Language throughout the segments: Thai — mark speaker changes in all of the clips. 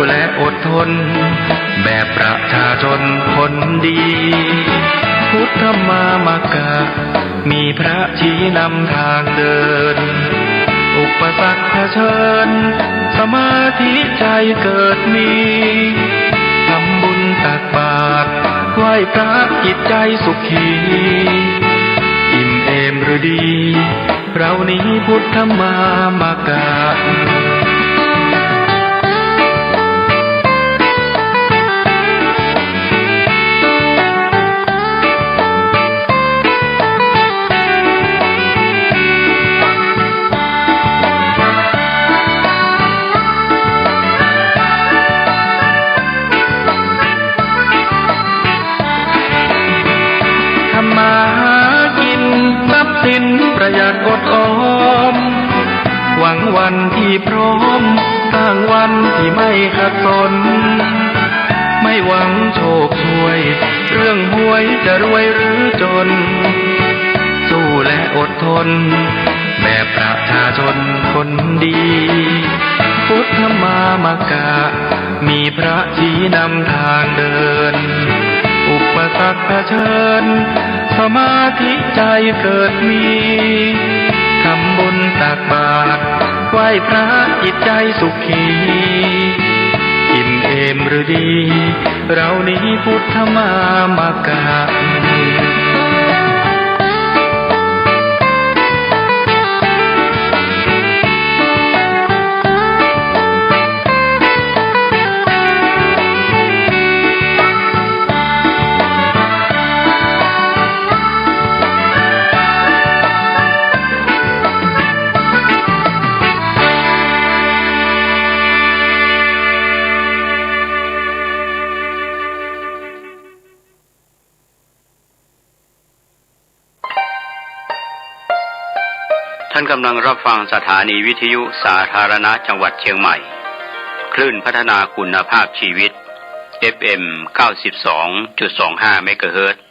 Speaker 1: และอดทนแบบประชาชนคนดีพุทธมามกะมีพระชี้นำทางเดินอุปสรรคเผชิญสมาธิใจเกิดมีทำบุญตักบาตรไหว้พระจิตใจสุขีอิ่มเอมหรือดีเรานี้พุทธมามกะประหยัดอดออมหวังวันที่พร้อมสร้างวันที่ไม่ขัดสนไม่หวังโชคช่วยเรื่องหวยจะรวยหรือจนสู้และอดทนแบบประชาชนคนดีพุทธมามกะมีพระชี้นำทางเดินอุปสรรคเผชิญสมาธิใจเกิดมีทำบุญตักบาตรไหว้พระจิตใจสุขีอิ่มเอมหรือดีเรานี้พุทธมามกะ
Speaker 2: ท่านกำลังรับฟังสถานีวิทยุสาธารณะจังหวัดเชียงใหม่คลื่นพัฒนาคุณภาพชีวิต FM 92.25 เมกะเฮิรตซ์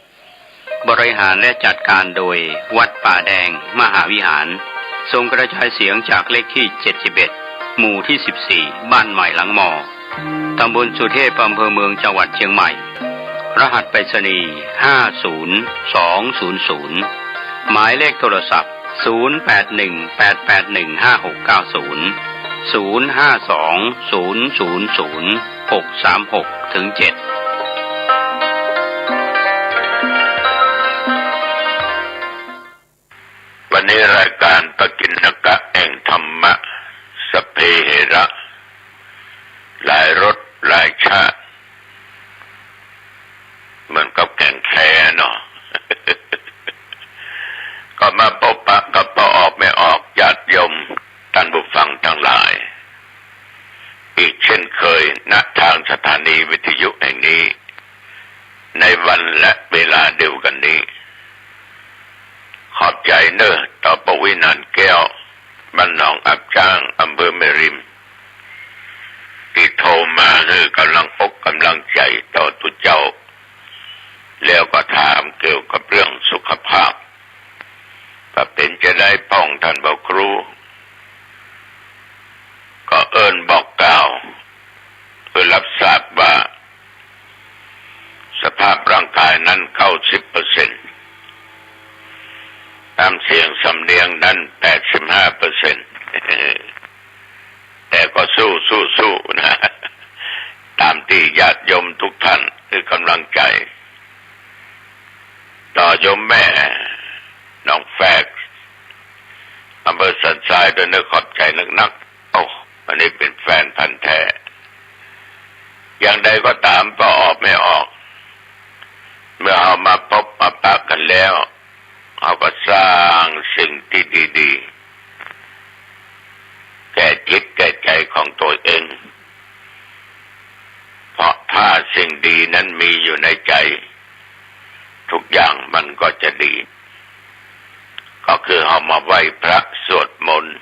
Speaker 2: บริหารและจัดการโดยวัดป่าแดงมหาวิหารส่งกระจายเสียงจากเลขที่71หมู่ที่14บ้านใหม่หลังมอตำบลสุเทพอำเภอเมืองจังหวัดเชียงใหม่รหัสไปรษณีย์50200หมายเลขโทรศัพท์0818815690 052000636-7
Speaker 3: วันนี้รายการปกิณกะแห่งธรรมะสพเพเหระหลายรสหลายชาติเหมือนกับแข่งแข่เนาะ ก็มาพบปะกับพอออกไม่ออกญาติโยมท่านผู้ฟังทั้งหลายอีกเช่นเคยณทางสถานีวิทยุแห่งนี้ในวันและเวลาเดียวกันนี้ขอบใจเนอะต่อปวินันท์แก้วบ้านหนองอับจ้างอำเภอแม่ริมที่โทรมาคือกำลังอกกำลังใจต่อตุเจ้าแล้วก็ถามเกี่ยวกับเรื่องสุขภาพก็เป็นจะได้ป้องท่านบอกครูก็เอิ้นบอกกล่าวเพื่อรับทราบว่าสภาพร่างกายนั้น 90% ตามเสียงสำเนียงนั้น 85% แต่ก็สู้นะตามที่ญาติโยมทุกท่านคือกำลังใจต่อโยมแม่น้องแฟกอำเภอสันทรายด้วยนึกขอบใจนักๆโอ้อันนี้เป็นแฟนพันธุ์แท้อย่างใดก็ตามพอออกไม่ออกเมื่อเอามาพบมาปะกันแล้วเอาก็สร้างสิ่งที่ดีๆแก่จิตแก่ใจของตัวเองเพราะถ้าสิ่งดีนั้นมีอยู่ในใจทุกอย่างมันก็จะดีก็คือเอามาไหว้พระสวดมนต์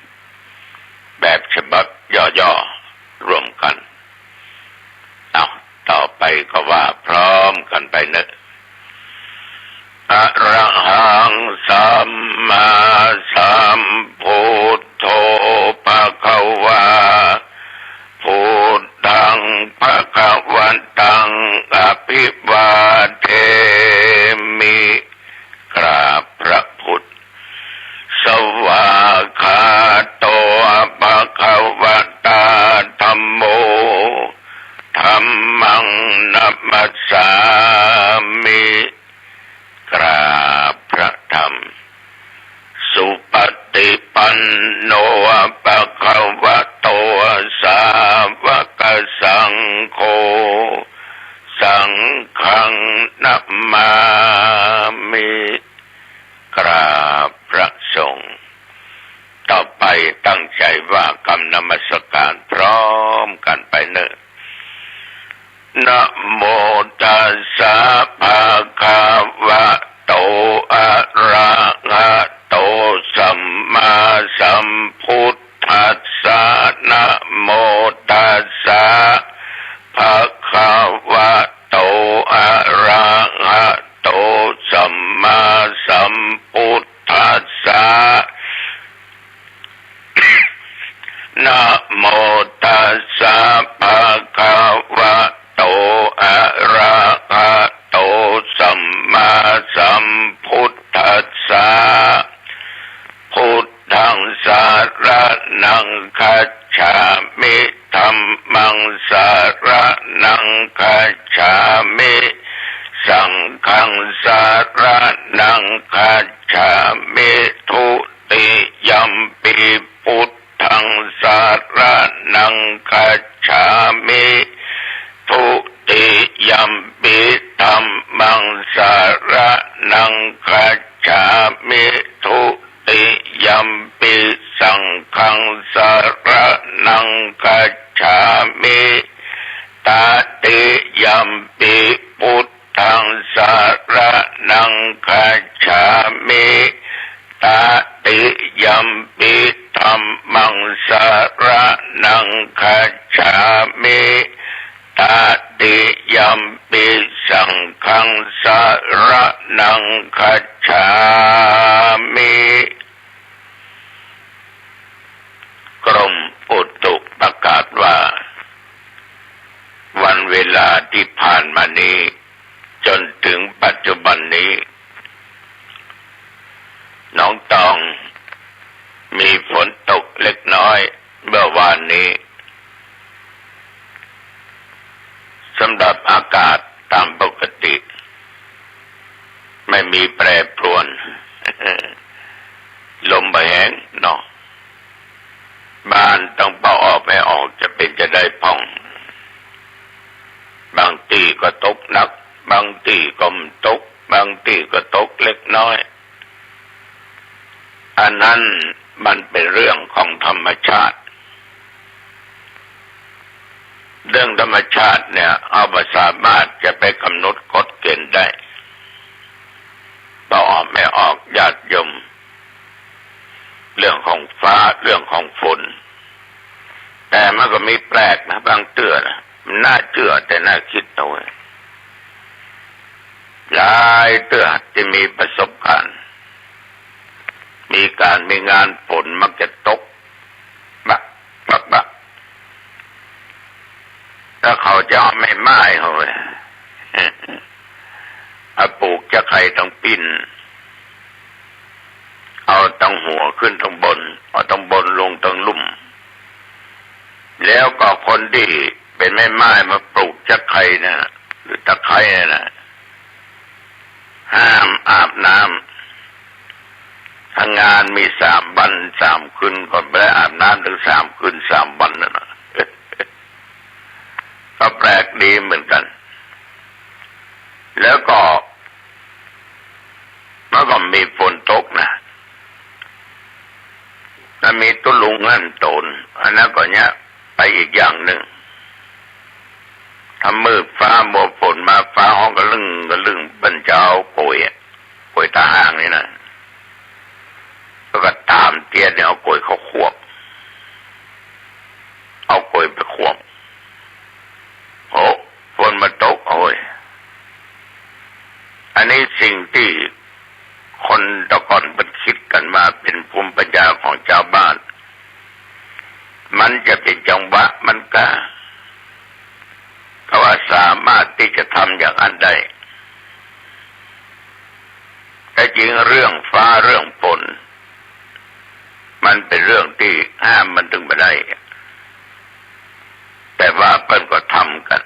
Speaker 3: แบบฉบับย่อๆรวมกันเอาต่อไปก็ว่าพร้อมกันไปเนอะอะระหังสัมมาสัมพุทโธภะคะวาพุทธัง มามิกราบพระสงฆ์ต่อไปตั้งใจว่ากำนมัสการพร้อมกันไปเนิ่นนะโมตัสสะภะคะวะโตอะระหะโตสัมมาสัมพุทธัสสะนะโมตัสสะภะคะวะโตอะระหะโตสัมมาสัมพุทธัสสะนะโมตัสสะภะคะวะโตอะระหะโตสัมมาสัมพุทธัสสะพุทธังสารนังคัจฉามิธัมมังสารนังคัจฉามิสังฆังสารนังคัจฉามิทุติยัมปิพุทธังสารนังคัจฉามิทุติยัมปิธัมมังสารนังคัจฉามิทุติยัมปิสังฆังสารนังคัจฉามิตติยัมปิพุทธังสารนังคัจฉามิตติยัมปิธัมมังสารนังคัจฉามิตติยัมปิสังฆังสารนังคัจฉามิกรมอุตุประกาศว่าวันเวลาที่ผ่านมานี้จนถึงปัจจุบันนี้หนองตองมีฝนตกเล็กน้อยเมื่อวานนี้สำหรับอากาศตามปกติไม่มีแปรปรวน ลมแห้งเนาะบ้านต้องเป่าออกไม่ออกจะเป็นจะได้พ่องบางทีก็ตกหนักบางทีก็ไม่ตกบางทีก็ตกเล็กน้อยอันนั้นมันเป็นเรื่องของธรรมชาติเรื่องธรรมชาติเนี่ยเอาไปสามารถจะไปกำหนดกฎเกณฑ์ได้ต่อออกไม่ออกญาติโยมเรื่องของฟ้าเรื่องของฝนแต่มันก็มีแปลกนะบางเตื้อนะมันน่าเชื่อแต่น่าคิดเอาไว้หลายเตื้อที่มีประสบการณ์มีงานฝนมักจะตกบักถ้าเขาจะไม่ไม้เขาเลยเอาปลูกจะใครต้องปิ้นเอาตั้งหัวขึ้นตั้งบนเอาตั้งบนลงตั้งลุ่มแล้วก็คนที่เป็นไม้มาปลูกจะใครนะหรือตะไคร้นะห้ามอาบน้ำถ้างานมี3 วัน 3 คืนก่อนไปอาบน้ำถึง3 คืน 3 วันนั่นนะก็แปลกดีเหมือนกันแล้วก็มันก็มีฝนตกนะถ้ามีตุลุงนั่นโตนอันนั้นก็เนี้ยไปอีกอย่างหนึ่งถ้ามืดฟ้าโมฝนมาฟ้าห้องก็ลึงบรรเจ้าป่วยตาห่างนี่นะแล้วก็ตามเตี้ยเนี่ยเอาป่วยเขาควบเอาป่วยไปควบโอ้ฝนมาตกโอ้ยอันนี้สิ่งที่คนตะก่อนมันคิดกันมาเป็นภูมิปัญญาของชาวบ้านมันจะเป็นจังหวะมันก็ว่าสามารถที่จะทำอย่างนั้นได้แต่จริงเรื่องฟ้าเรื่องฝนมันเป็นเรื่องที่ห้ามมันถึงไม่ได้แต่ว่าเพิ่นก็ทำกัน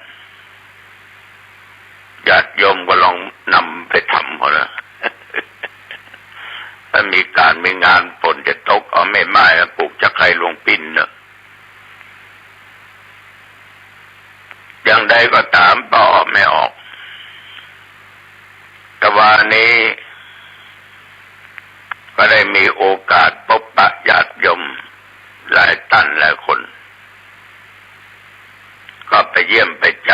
Speaker 3: ญาติโยมก็ลองนำไปทำพอละ ถ้ามีงานฝนจะตกเอาไม่ไม้ปลูกจะใครลงปิ้นเนอะอย่างใดก็ตามต่อไม่ออก แต่วันนี้ก็ได้มีโอกาสพบปะญาติโยมหลายท่านหลายคนก็ไปเยี่ยมไปใจ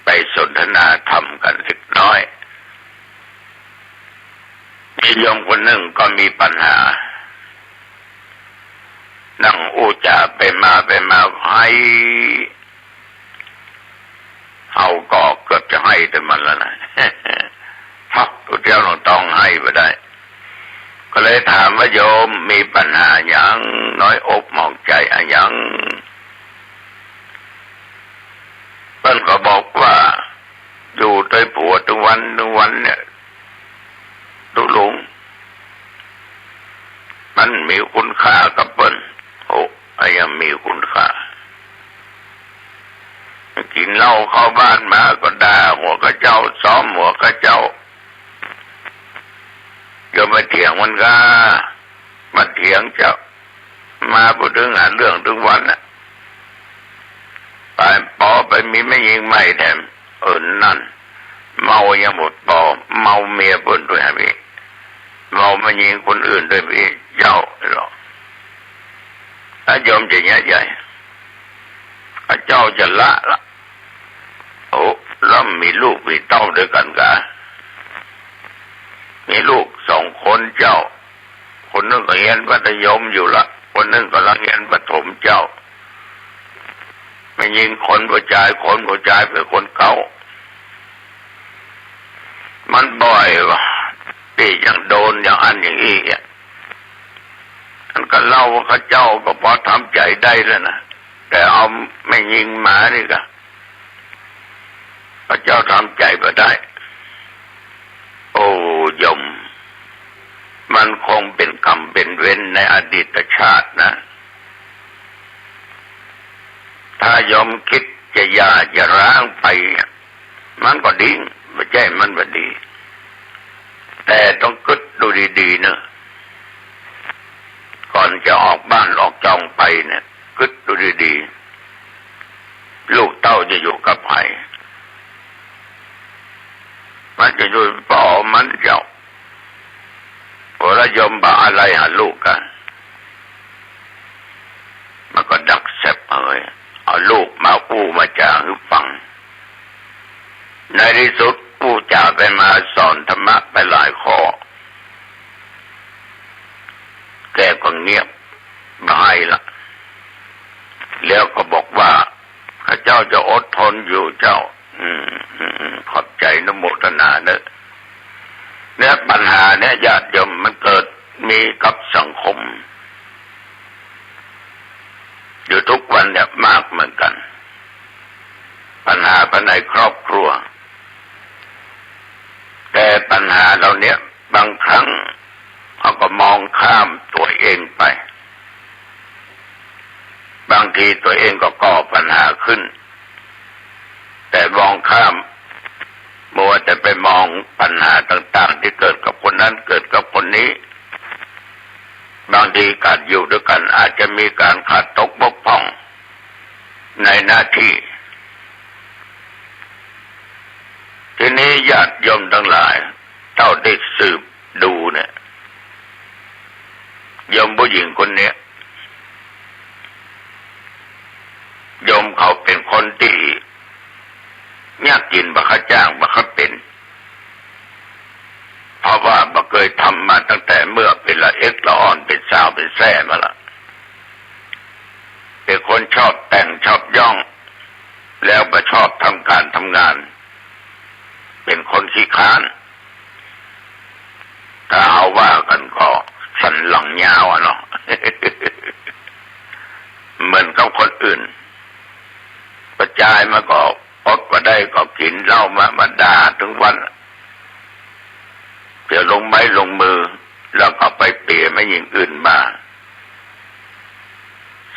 Speaker 3: ไปสนทนาธรรมกันเล็กน้อยมีโยมคนหนึ่งก็มีปัญหานั่งอู้จาไปมาให้เฮาก็เกือบจะให้แต่มันแล้วนะพักตัวเดียวเราต้องให้ไปได้ก็เลยถามว่าโยมมีปัญหาอย่างน้อยอกหมองใจอะไรอย่างเพิ่นก็บอกว่าอยู่ด้วยผัวทุกวันเนี่ยตุลุงมันมีคุณค่ากับเปิ้นโอ้ยังมีคุณค่ากินเหล้าเข้าบ้านมาก็ด่าหัวกระเจ้าซ้อมหัวกระเจ้าอย่ามาเถียงมันก็มาเถียงเจ้ามาพูดถึงหาเรื่องทุกวันน่ะไปปอไปมีไม่ยิงไม่แถมนั่นเมายังหมดปอเมาเมียเปิ้นด้วยฮะพี่เมามายิงคนอื่นด้วยพี่เจ้าหรอถ้ายอมจะแย่ใหญ่เจ้าจะละโอ้แล้วมีลูกมีเต้าด้วยกันกะมีลูก2 คนเจ้าคนนึงก็เรียนมัธยมอยู่ละคนนึงก็เรียนประถมเจ้าไม่ยิงคนผู้ชายเป็นคนเก่ามันบ่อยว่ะที่ยังโดนอย่างอันอย่างนี้มันก็เล่าว่าเขาเจ้าก็พอทำใจได้แล้วนะแต่เอาไม่ยิงหมานี่ก็พระเจ้าทำใจไปได้โอ้ยมมันคงเป็นกรรมเป็นเวรในอดีตชาตินะถ้ายมคิดจะร้างไปมันก็ดีไม่ใช่มันไม่ดีแต่ต้องคิดดูดีๆนะก่อนจะออกบ้านออกจองไปเนี่ยคิดดูดีๆลูกเต้าจะอยู่กับใครมันจะอยู่พ่อมันเจ้าพอละยมบ่าอะไรหาลูกกันมันก็ดักแซบเอาลูกมาอู้มาจาให้ฟังในที่สุดอู้จาไปมาสอนธรรมะไปหลายข้อแกก็เงียบไม่ให้ละแล้วก็บอกว่าข้าเจ้าจะอดทนอยู่เจ้าขอบใจนโมทนาเนี่ยปัญหาเนี่ยญาติโยมมันเกิดมีกับสังคมอยู่ทุกวันเนี่ยมากเหมือนกันปัญหาภายในครอบครัวแต่ปัญหาเหล่านี้บางครั้งเขาก็มองข้ามตัวเองไปบางทีตัวเองก็ก่อปัญหาขึ้นแต่มองข้ามมัวแต่ไปมองปัญหาต่างๆที่เกิดกับคนนั้นเกิดกับคนนี้บางทีการอยู่ด้วยกันอาจจะมีการขาดตกบกพร่องในหน้าที่ทีนี้ญาติโยมทั้งหลายเท่าได้สืบดูเนี่ยโยมผู้หญิงคนนี้โยมเขาเป็นคนที่ยากกินบักขจ้างบักขเป็นเพราะว่าบักเคยทำมาตั้งแต่เมื่อเป็นละเอ็กละอ่อนเป็นสาวเป็นแซ่มาละเป็นคนชอบแต่งชอบย่องแล้วก็ชอบทำการทำงานเป็นคนขี้ค้านถ้าเอาว่ากันก็สันหลังยาวเนาะ เหมือนกับคนอื่นกระจายมาก็อดก็ได้ก็กินเหล้ามาด่าถึงวันเดี๋ยวลงไม้ลงมือแล้วก็ไปเปลี่ยไม่ยิงอื่นมา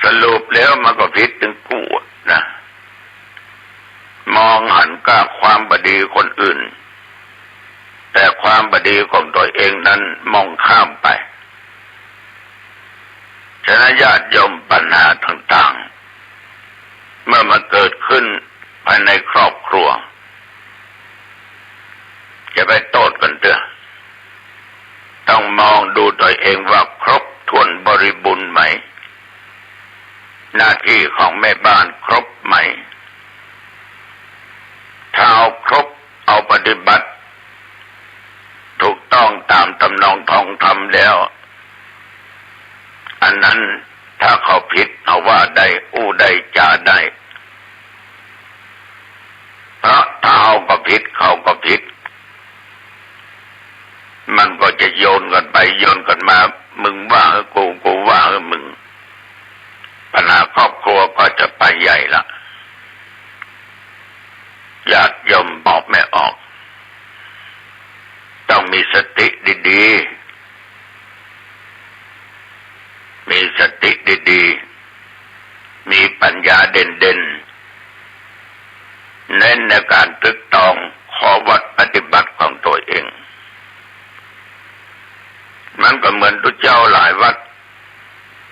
Speaker 3: สรุปแล้วมันก็ผิดถึงกูนะมองหันก้าความบดีคนอื่นแต่ความบดีของตัวเองนั้นมองข้ามไปฉะนั้นญาติโยมปัญหาต่างๆเมื่อมาเกิดขึ้นภายในครอบครัว หน้าที่ของแม่บ้านครบไหมถ้าเอาครบเอาปฏิบัติถูกต้องตามตำนองท่องธรรมแล้วอันนั้นถ้าเขาผิดเอาว่าได้อู้ได้จาได้เพราะถ้าเอาก็ผิดเขาก็ผิดมันก็จะโยนกันไปโยนกันมามึงว่ากูว่ามึงปัญหาครอบครัวก็จะไปใหญ่ละญาติโยมบอกไม่ออกต้องมีสติดีๆมีสติดีๆมีปัญญาเด่นๆเน้นในการตรึกตรองข้อวัดปฏิบัติของตัวเองมันก็เหมือนทุกเจ้าหลายวัด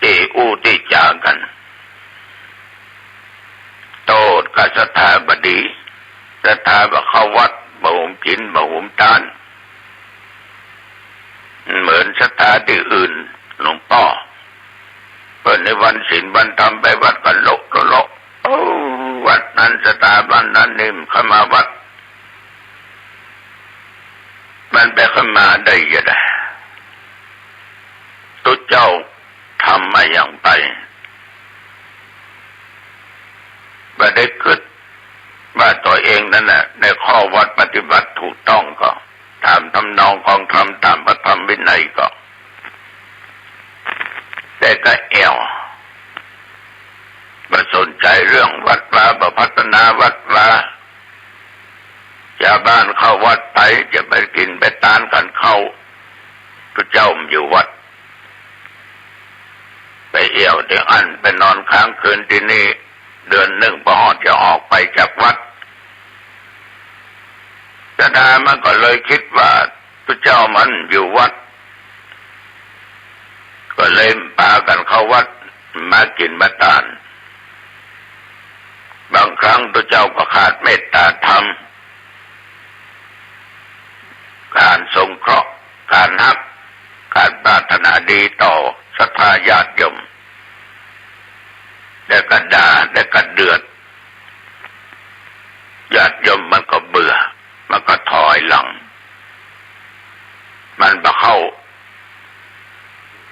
Speaker 3: ที่อู้ที่จากันโตดกับสถาบดีสถาบเข้าวัดบ่หุมกินบ่หุมทานเหมือนสถานที่อื่นหลวงพ่อเปิดในวันศีลวันธรรมไปวัดกันโลกวัดนั้นสถาบันนั้นนี่เข้ามาวัดมันไปเข้ามาได้ยังไงตุเจ้าทำมาอย่างไรไม่ได้คิดว่าตัวเองนั่นแหละในข้อวัดปฏิบัติถูกต้องก็ตามทำนองของธรรมตามพระธรรมวินัยก็แต่ก็มาสนใจเรื่องวัดวาพัฒนาวัดวาชาวบ้านเข้าวัดไปจะไปกินไปทานกันเข้าพระเจ้าอยู่วัดไปเอี่ยวเดี๋ยวอันไปนอนค้างคืนที่นี่เดือนหนึ่งพอจะออกไปจากวัดจะได้มันก็เลยคิดว่าพระเจ้ามันอยู่วัดก็เลยพากันเข้าวัดมากินมาทานบางครั้งพระเจ้าก็ขาดเมตตาธรรมการสงเคราะห์การฮักการปรารถนาดีต่อศรัทธาญาติโยมได้กระด่าได้กระเดือดญาติโยมมันก็เบื่อมันก็ถอยหลังมันมาเข้า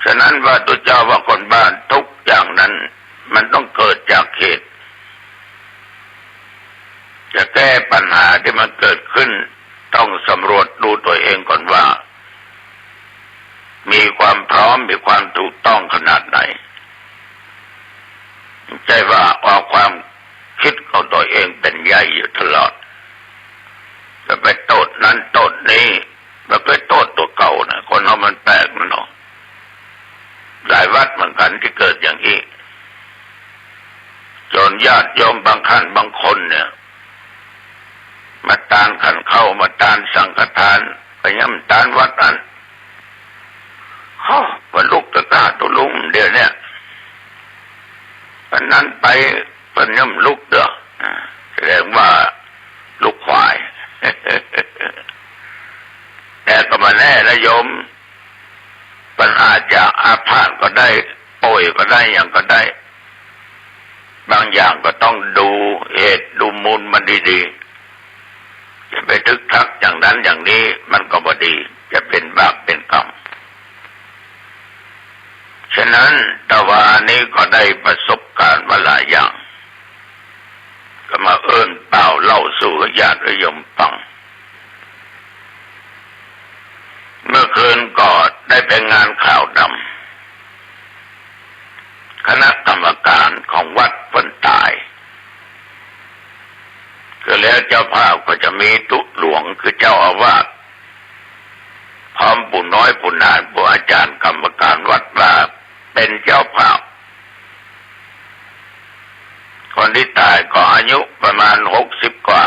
Speaker 3: ฉะนั้นว่าตัวเจ้าว่าคนบ้านทุกอย่างนั้นมันต้องเกิดจากเหตุจะแก้ปัญหาที่มันเกิดขึ้นต้องสำรวจดูตัวเองก่อนว่ามีความพร้อมมีความถูกต้องขนาดไหนใช่ว่าเอาความคิดของตัวเองเป็นใหญ่อยู่ตลอดจะไปโทษนั้นโทษนี้แล้วไปโทษตัวเก่านะคนเรามันแปลกมันเนาะหลายวัดเหมือนกันที่เกิดอย่างนี้จนญาติโยมบางท่านบางคนเนี่ยมาตานขันเข้ามาตานสังฆทานไปย่ำตานวัดนั้นวันลูกตะกร้าตัวลุงเดี๋ยวเนี่ยวันนั้นไปเป็นย่ำลูกเด้อแสดงว่าลูกควายแต่ก็มาแน่ละโยมปัญหาจะอาพาธก็ได้ป่วยก็ได้อย่างก็ได้บางอย่างก็ต้องดูเหตุดูมูลมันดีๆจะไปทึกทักอย่างนั้นอย่างนี้มันก็บ่ดีจะเป็นบาปเป็นกรรมฉะนั้นตะวันนี้ก็ได้ประสบการณ์มาหลายอย่างก็มาเอิ้นเปล่าเล่าสู่ญาติโยมฟังเมื่อคืนก็ได้ไปงานข่าวดำคณะกรรมการของวัดเพิ่นตายก็แล้วเจ้าภาพก็จะมีตุหลวงคือเจ้าอาวาสพร้อมปู่น้อยปู่นานปู่อาจารย์กรรมการวัดว่าเป็นเจ้าภาพคนที่ตายก็อายุประมาณ60 กว่า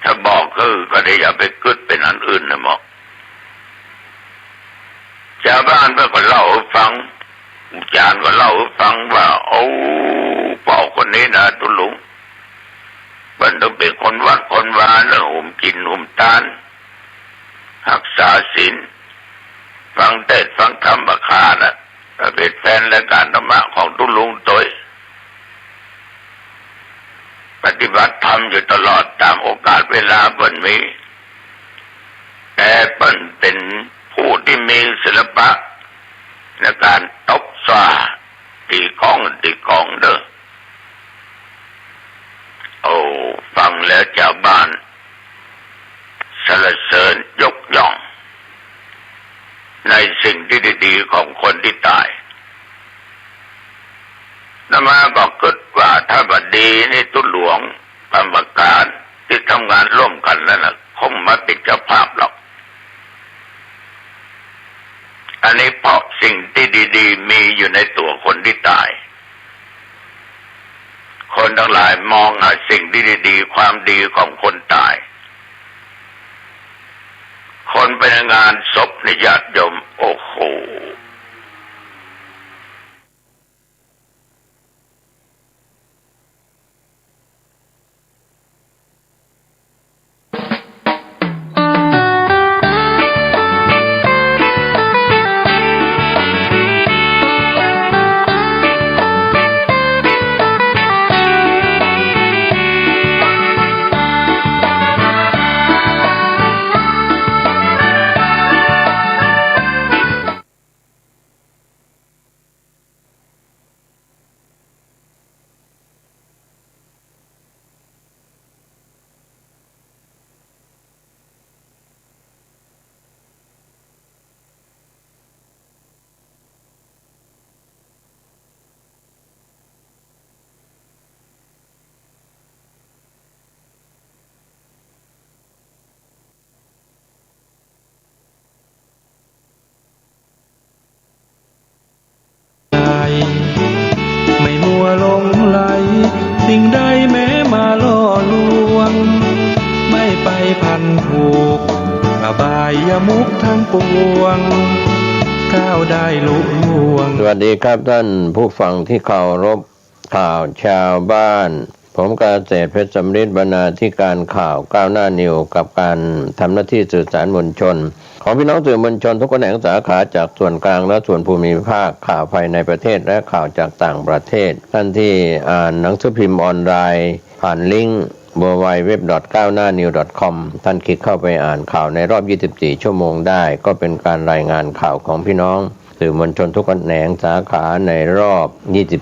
Speaker 3: ถ้าบอกก็ได้อย่าไปกึดเป็นอันอื่นนะหมอชาวบ้านเพื่อก็เล่าให้ฟังอาจารย์ก็เล่าให้ฟังว่าโอ้พ่อคนนี้นะตุลุงมันต้องเป็นคนวัดคนวาแล้วหุ่มกินหุ่มทานรักษาศีลฟังเทศน์ฟังธรรมคานะเป็นแฟนและการธรรมะของตุลุง ฏิบัติธรรมอยู่ตลอดตามโอกาสเวลาเปิ้นมีแต่เปิ้นเป็นผู้ที่มีศิลปะในการตบซาตีกองเด้อโอ้ฟังแล้วชาวบ้านสรรเสริญยกย่องในสิ่งที่ดีๆของคนที่ตายนมาก็คิดว่าถ้าบดีนี่ตุหลวงกรรมการที่ทำงานร่วมกันนั่นน่ะคงมาเป็นเจ้าภาพหรอกอันนี้เพราะสิ่งที่ดีๆมีอยู่ในตัวคนที่ตายคนทั้งหลายมองหาสิ่งที่ดีๆความดีของคนตายคนไปในงานศพในญาติโยมโอ้โห
Speaker 1: ไม่มัวหลงไหลสิ่งใดแม้มาล่อลวงไม่ไปพันผูกอบายมุขทั้งปวงก้าวได้ลุล่วง
Speaker 4: สวัสดีครับท่านผู้ฟังที่เคารพข่าวชาวบ้านผมกาเกษตรเพชรสำริดบรรณาธิการข่าวก้าวหน้านิวกับการทำหน้าที่สื่อสารมวลชนของพี่น้องสื่อมวลชนทุกแขนงสาขาจากส่วนกลางและส่วนภูมิภาคข่าวภายในประเทศและข่าวจากต่างประเทศท่านที่อ่านหนังสือพิมพ์ออนไลน์ผ่านลิงก์ www.gawnawnew.com ท่านคลิกเข้าไปอ่านข่าวในรอบ24ชั่วโมงได้ก็เป็นการรายงานข่าวของพี่น้องสื่อมวลชนทุกแขนงสาขาในรอบ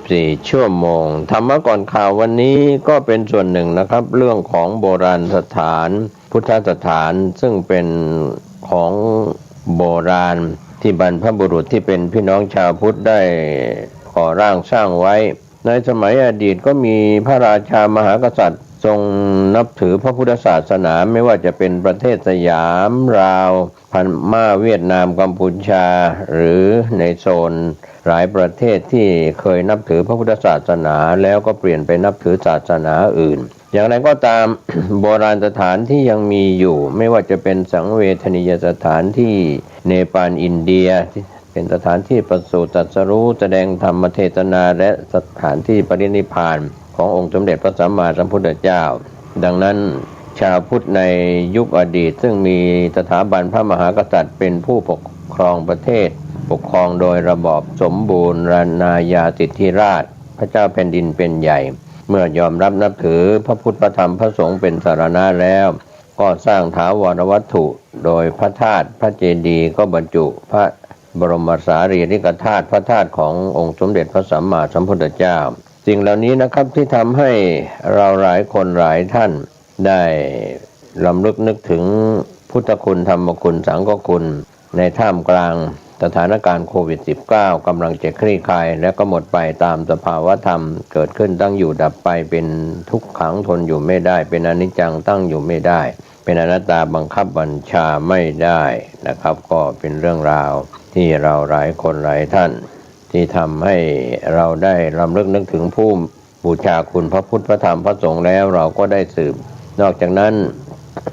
Speaker 4: 24ชั่วโมงธรรมะก่อนข่าววันนี้ก็เป็นส่วนหนึ่งนะครับเรื่องของโบราณสถานพุทธสถานซึ่งเป็นของโบราณที่บรรพบุรุษที่เป็นพี่น้องชาวพุทธได้ก่อร่างสร้างไว้ในสมัยอดีตก็มีพระราชามหากษัตริย์ทรงนับถือพระพุทธศาสนาไม่ว่าจะเป็นประเทศสยามลาวพม่าเวียดนามกัมพูชาหรือในโซนหลายประเทศที่เคยนับถือพระพุทธศาสนาแล้วก็เปลี่ยนไปนับถือศาสนาอื่นอย่างไรก็ตาม โบราณสถานที่ยังมีอยู่ไม่ว่าจะเป็นสังเวชนียสถานที่เนปาลอินเดียเป็นสถานที่ประสูติตรัสรู้แสดงธรรมเทศนาและสถานที่ปรินิพพานขององค์สมเด็จพระสัมมาสัมพุทธเจ้าดังนั้นชาวพุทธในยุคอดีตซึ่งมีสถาบันพระมหากษัตริย์เป็นผู้ปกครองประเทศปกครองโดยระบอบสมบูรณาญาสิทธิราชย์พระเจ้าแผ่นดินเป็นใหญ่เมื่อยอมรับนับถือพระพุทธพระธรรมพระสงฆ์เป็นสรณะแล้วก็สร้างถาวรวัตถุโดยพระธาตุพระเจดีย์ก็บรรจุพระบรมสารีริกธาตุพระธาตุขององค์สมเด็จพระสัมมาสัมพุทธเจ้าสิ่งเหล่านี้นะครับที่ทำให้เราหลายคนหลายท่านได้รำลึกนึกถึงพุทธคุณธรรมคุณสังฆคุณในท่ามกลางสถานการณ์โควิด -19 กำลังจะคลี่คลายและก็หมดไปตามสภาวะธรรมเกิดขึ้นตั้งอยู่ดับไปเป็นทุกขังทนอยู่ไม่ได้เป็นอนิจจังตั้งอยู่ไม่ได้เป็นอนัตตาบังคับบัญชาไม่ได้นะครับก็เป็นเรื่องราวที่เราหลายคนหลายท่านที่ทำให้เราได้รำลึกนึกถึงผู้บูชาคุณพระพุทธพระธรรมพระสงฆ์แล้วเราก็ได้สืบนอกจากนั้น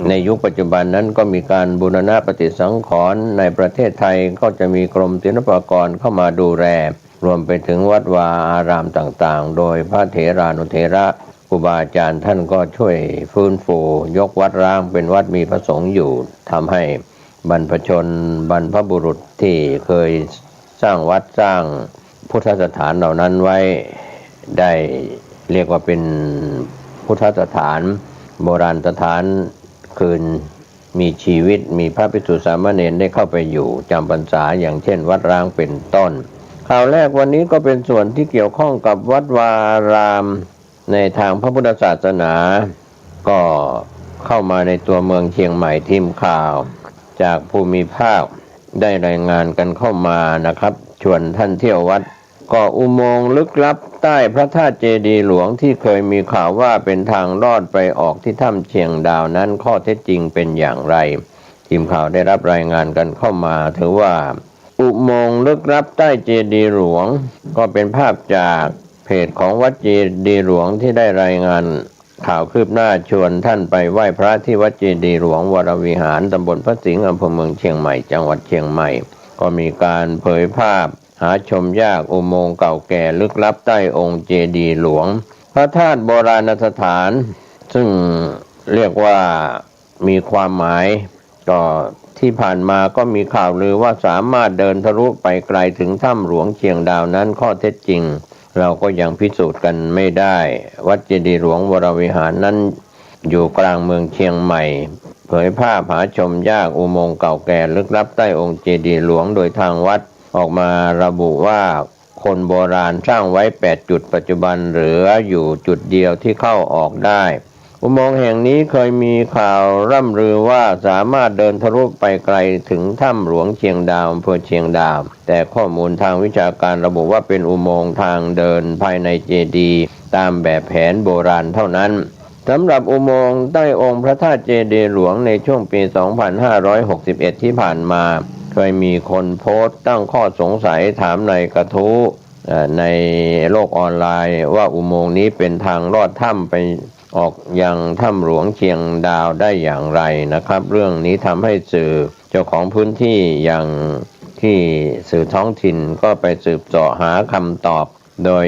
Speaker 4: ในยุคปัจจุบันนั้นก็มีการบูรณะปฏิสังขรณ์ในประเทศไทยก็จะมีกรมศิลปากรเข้ามาดูแลรวมไปถึงวัดวาอารามต่างๆโดยพระเถรานุเถระครูบาอาจารย์ท่านก็ช่วยฟื้นฟูยกวัดร้างเป็นวัดมีพระสงฆ์อยู่ทำให้บรรพชนบรรพบุรุษที่เคยสร้างวัดสร้างพุทธสถานเหล่านั้นไว้ได้เรียกว่าเป็น พุทธสถานโบราณสถานคืนมีชีวิตมีพระภิกษุสามเณรได้เข้าไปอยู่จำพรรษาอย่างเช่นวัดร้างเป็นต้นข่าวแรกวันนี้ก็เป็นส่วนที่เกี่ยวข้องกับวัดวาอารามในทางพระพุทธศาสนาก็เข้ามาในตัวเมืองเชียงใหม่ทีมข่าวจากภูมิภาคได้รายงานกันเข้ามานะครับชวนท่านเที่ยววัดก็อุโมงค์ลึกลับใต้พระธาตุเจดีย์หลวงที่เคยมีข่าวว่าเป็นทางลอดไปออกที่ถ้ำเชียงดาวนั้นข้อเท็จจริงเป็นอย่างไรทีมข่าวได้รับรายงานกันเข้ามาถือว่าอุโมงค์ลึกลับใต้เจดีย์หลวงก็เป็นภาพจากเพจของวัดเจดีย์หลวงที่ได้รายงานข่าวคืบหน้าชวนท่านไปไหว้พระที่วัดเจดีย์หลวงวรวิหารตำบลพระสิงห์อำเภอเมืองเชียงใหม่จังหวัดเชียงใหม่ก็มีการเผยภาพหาชมยากอุโมงค์เก่าแก่ลึกลับใต้องค์เจดีย์หลวงพระธาตุโบราณสถานซึ่งเรียกว่ามีความหมายก็ที่ผ่านมาก็มีข่าวลือว่าสามารถเดินทะลุไปไกลถึงถ้ำหลวงเชียงดาวนั้นข้อเท็จจริงเราก็ยังพิสูจน์กันไม่ได้วัดเจดีย์หลวงวรวิหารนั้นอยู่กลางเมืองเชียงใหม่เผยภาพหาชมยากอุโมงค์เก่าแก่ลึกลับใต้องค์เจดีย์หลวงโดยทางวัดออกมาระบุว่าคนโบราณสร้างไว้8จุดปัจจุบันเหลืออยู่จุดเดียวที่เข้าออกได้อุโมงค์แห่งนี้เคยมีข่าวร่ำลือว่าสามารถเดินทะลุไปไกลถึงถ้ำหลวงเชียงดาวอำเภอเชียงดาวแต่ข้อมูลทางวิชาการระบุว่าเป็นอุโมงค์ทางเดินภายในเจดีย์ตามแบบแผนโบราณเท่านั้นสำหรับอุโมงค์ใต้องค์พระธาตุเจดีย์หลวงในช่วงปี 2561 ที่ผ่านมาเคยมีคนโพสต์ตั้งข้อสงสัยถามในกระทู้ในโลกออนไลน์ว่าอุโมงค์นี้เป็นทางลอดถ้ำไปออกยังถ้ำหลวงเชียงดาวได้อย่างไรนะครับเรื่องนี้ทำให้สื่อเจ้าของพื้นที่อย่างที่สื่อท้องถิ่นก็ไปสืบเสาะหาคำตอบโดย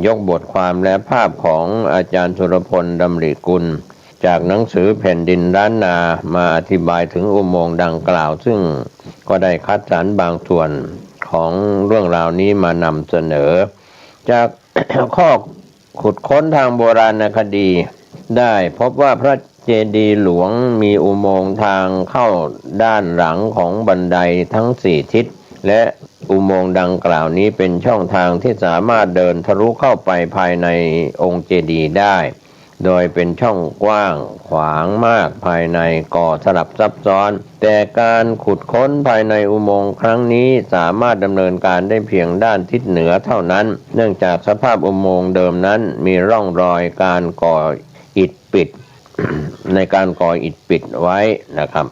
Speaker 4: ยกบทความและภาพของอาจารย์สุรพลดำริกุลจากหนังสือแผ่นดินล้านนามาอธิบายถึงอุโมงค์ดังกล่าวซึ่งก็ได้คัดสรรบางส่วนของเรื่องราวนี้มานำเสนอจาก ข้อขุดค้นทางโบราณคดีได้พบว่าพระเจดีย์หลวงมีอุโมงค์ทางเข้าด้านหลังของบันไดทั้ง4ทิศและอุโมงค์ดังกล่าวนี้เป็นช่องทางที่สามารถเดินทะลุเข้าไปภายในองค์เจดีย์ได้โดยเป็นช่องกว้างขวางมากภายในก่อสลับซับซ้อนแต่การขุดค้นภายในอุโมงค์ครั้งนี้สามารถดำเนินการได้เพียงด้านทิศเหนือเท่านั้นเนื่องจากสภาพอุโมงค์เดิมนั้นมีร่องรอยการก่ออิฐปิด ในการก่ออิฐปิดไว้นะครับ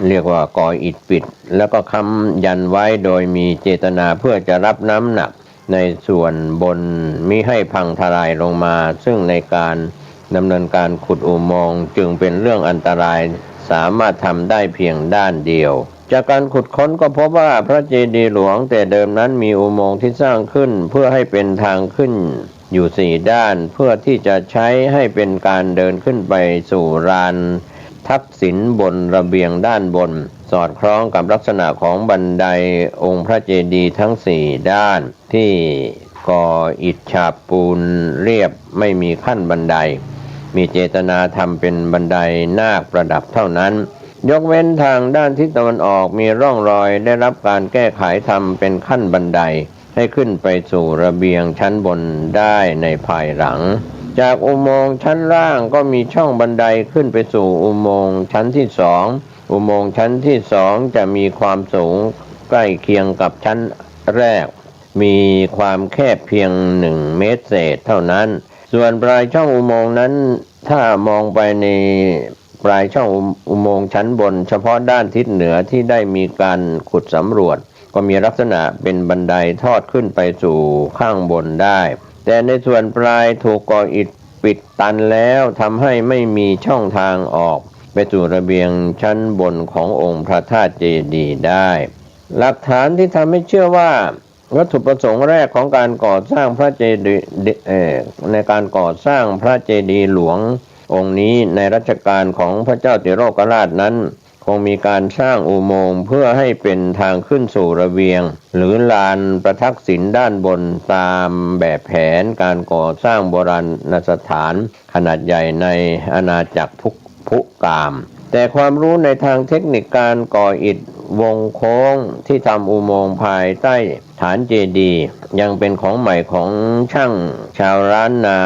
Speaker 4: เรียกว่าก่ออิฐปิดแล้วก็ค้ำยันไว้โดยมีเจตนาเพื่อจะรับน้ำหนักในส่วนบนมิให้พังทลายลงมาซึ่งในการดำเนินการขุดอุโมงค์จึงเป็นเรื่องอันตรายสามารถทำได้เพียงด้านเดียวจากการขุดค้นก็พบว่าพระเจดีย์หลวงแต่เดิมนั้นมีอุโมงค์ที่สร้างขึ้นเพื่อให้เป็นทางขึ้นอยู่4ด้านเพื่อที่จะใช้ให้เป็นการเดินขึ้นไปสู่ลานทักษิณบนระเบียงด้านบนสอดคล้องกับลักษณะของบันไดองค์พระเจดีย์ทั้ง4ด้านที่ก่ออิฐฉาบปูนเรียบไม่มีขั้นบันไดมีเจตนาทำเป็นบันไดนาคประดับเท่านั้นยกเว้นทางด้านทิศตะวันออกมีร่องรอยได้รับการแก้ไขทำเป็นขั้นบันไดให้ขึ้นไปสู่ระเบียงชั้นบนได้ในภายหลังจากอุโมงค์ชั้นล่างก็มีช่องบันไดขึ้นไปสู่อุโมงค์ชั้นที่2อุโมงค์ชั้นที่2จะมีความสูงใกล้เคียงกับชั้นแรกมีความแคบเพียง1 เมตรเศษเท่านั้นส่วนปลายช่องอุโมงค์นั้นถ้ามองไปในปลายช่องอุโมงค์ชั้นบนเฉพาะด้านทิศเหนือที่ได้มีการขุดสำรวจก็มีลักษณะเป็นบันไดทอดขึ้นไปสู่ข้างบนได้แต่ในส่วนปลายถูกก่ออิฐปิดตันแล้วทำให้ไม่มีช่องทางออกไปสู่ระเบียงชั้นบนขององค์พระธาตุเจดีย์ได้หลักฐานที่ทำให้เชื่อว่าวัตถุประสงค์แรกของการก่อสร้างพระเจดีย์ในการก่อสร้างพระเจดีย์หลวงองค์นี้ในรัชกาลของพระเจ้าติโรกราชนั้น คงมีการสร้างอุโมงค์เพื่อให้เป็นทางขึ้นสู่ระเบียงหรือลานประทักษิณด้านบนตามแบบแผนการก่อสร้างโบราณสถานขนาดใหญ่ในอาณาจักรพุกามแต่ความรู้ในทางเทคนิคการก่ออิฐวงโค้งที่ทำอุโมงค์ภายใต้ฐานเจดีย์ยังเป็นของใหม่ของช่างชาวล้านนา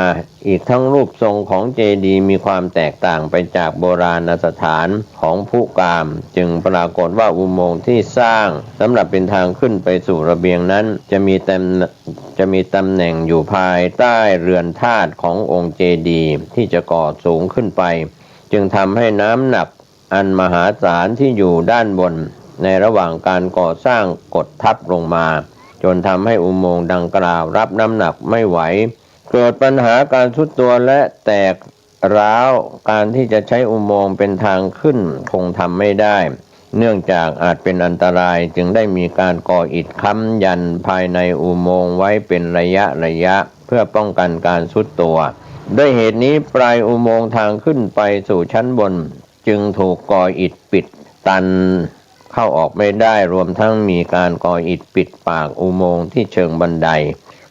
Speaker 4: อีกทั้งรูปทรงของเจดีย์มีความแตกต่างไปจากโบราณสถานของพุกามจึงปรากฏว่าอุโมงค์ที่สร้างสำหรับเป็นทางขึ้นไปสู่ระเบียงนั้นจะมีตำแหน่งอยู่ภายใต้เรือนธาตุขององค์เจดีย์ที่จะก่อสูงขึ้นไปจึงทำให้น้ำหนักอันมหาศาลที่อยู่ด้านบนในระหว่างการก่อสร้างกดทับลงมาจนทำให้อุโมงค์ดังกล่าวรับน้ำหนักไม่ไหวเกิดปัญหาการทรุดตัวและแตกร้าวการที่จะใช้อุโมงค์เป็นทางขึ้นคงทำไม่ได้เนื่องจากอาจเป็นอันตรายจึงได้มีการก่ออิฐค้ำยันภายในอุโมงค์ไว้เป็นระยะเพื่อป้องกันการทรุดตัวด้วยเหตุนี้ปลายอุโมงค์ทางขึ้นไปสู่ชั้นบนจึงถูกก่ออิฐปิดตันเข้าออกไม่ได้รวมทั้งมีการก่ออิฐปิดปากอุโมงค์ที่เชิงบันได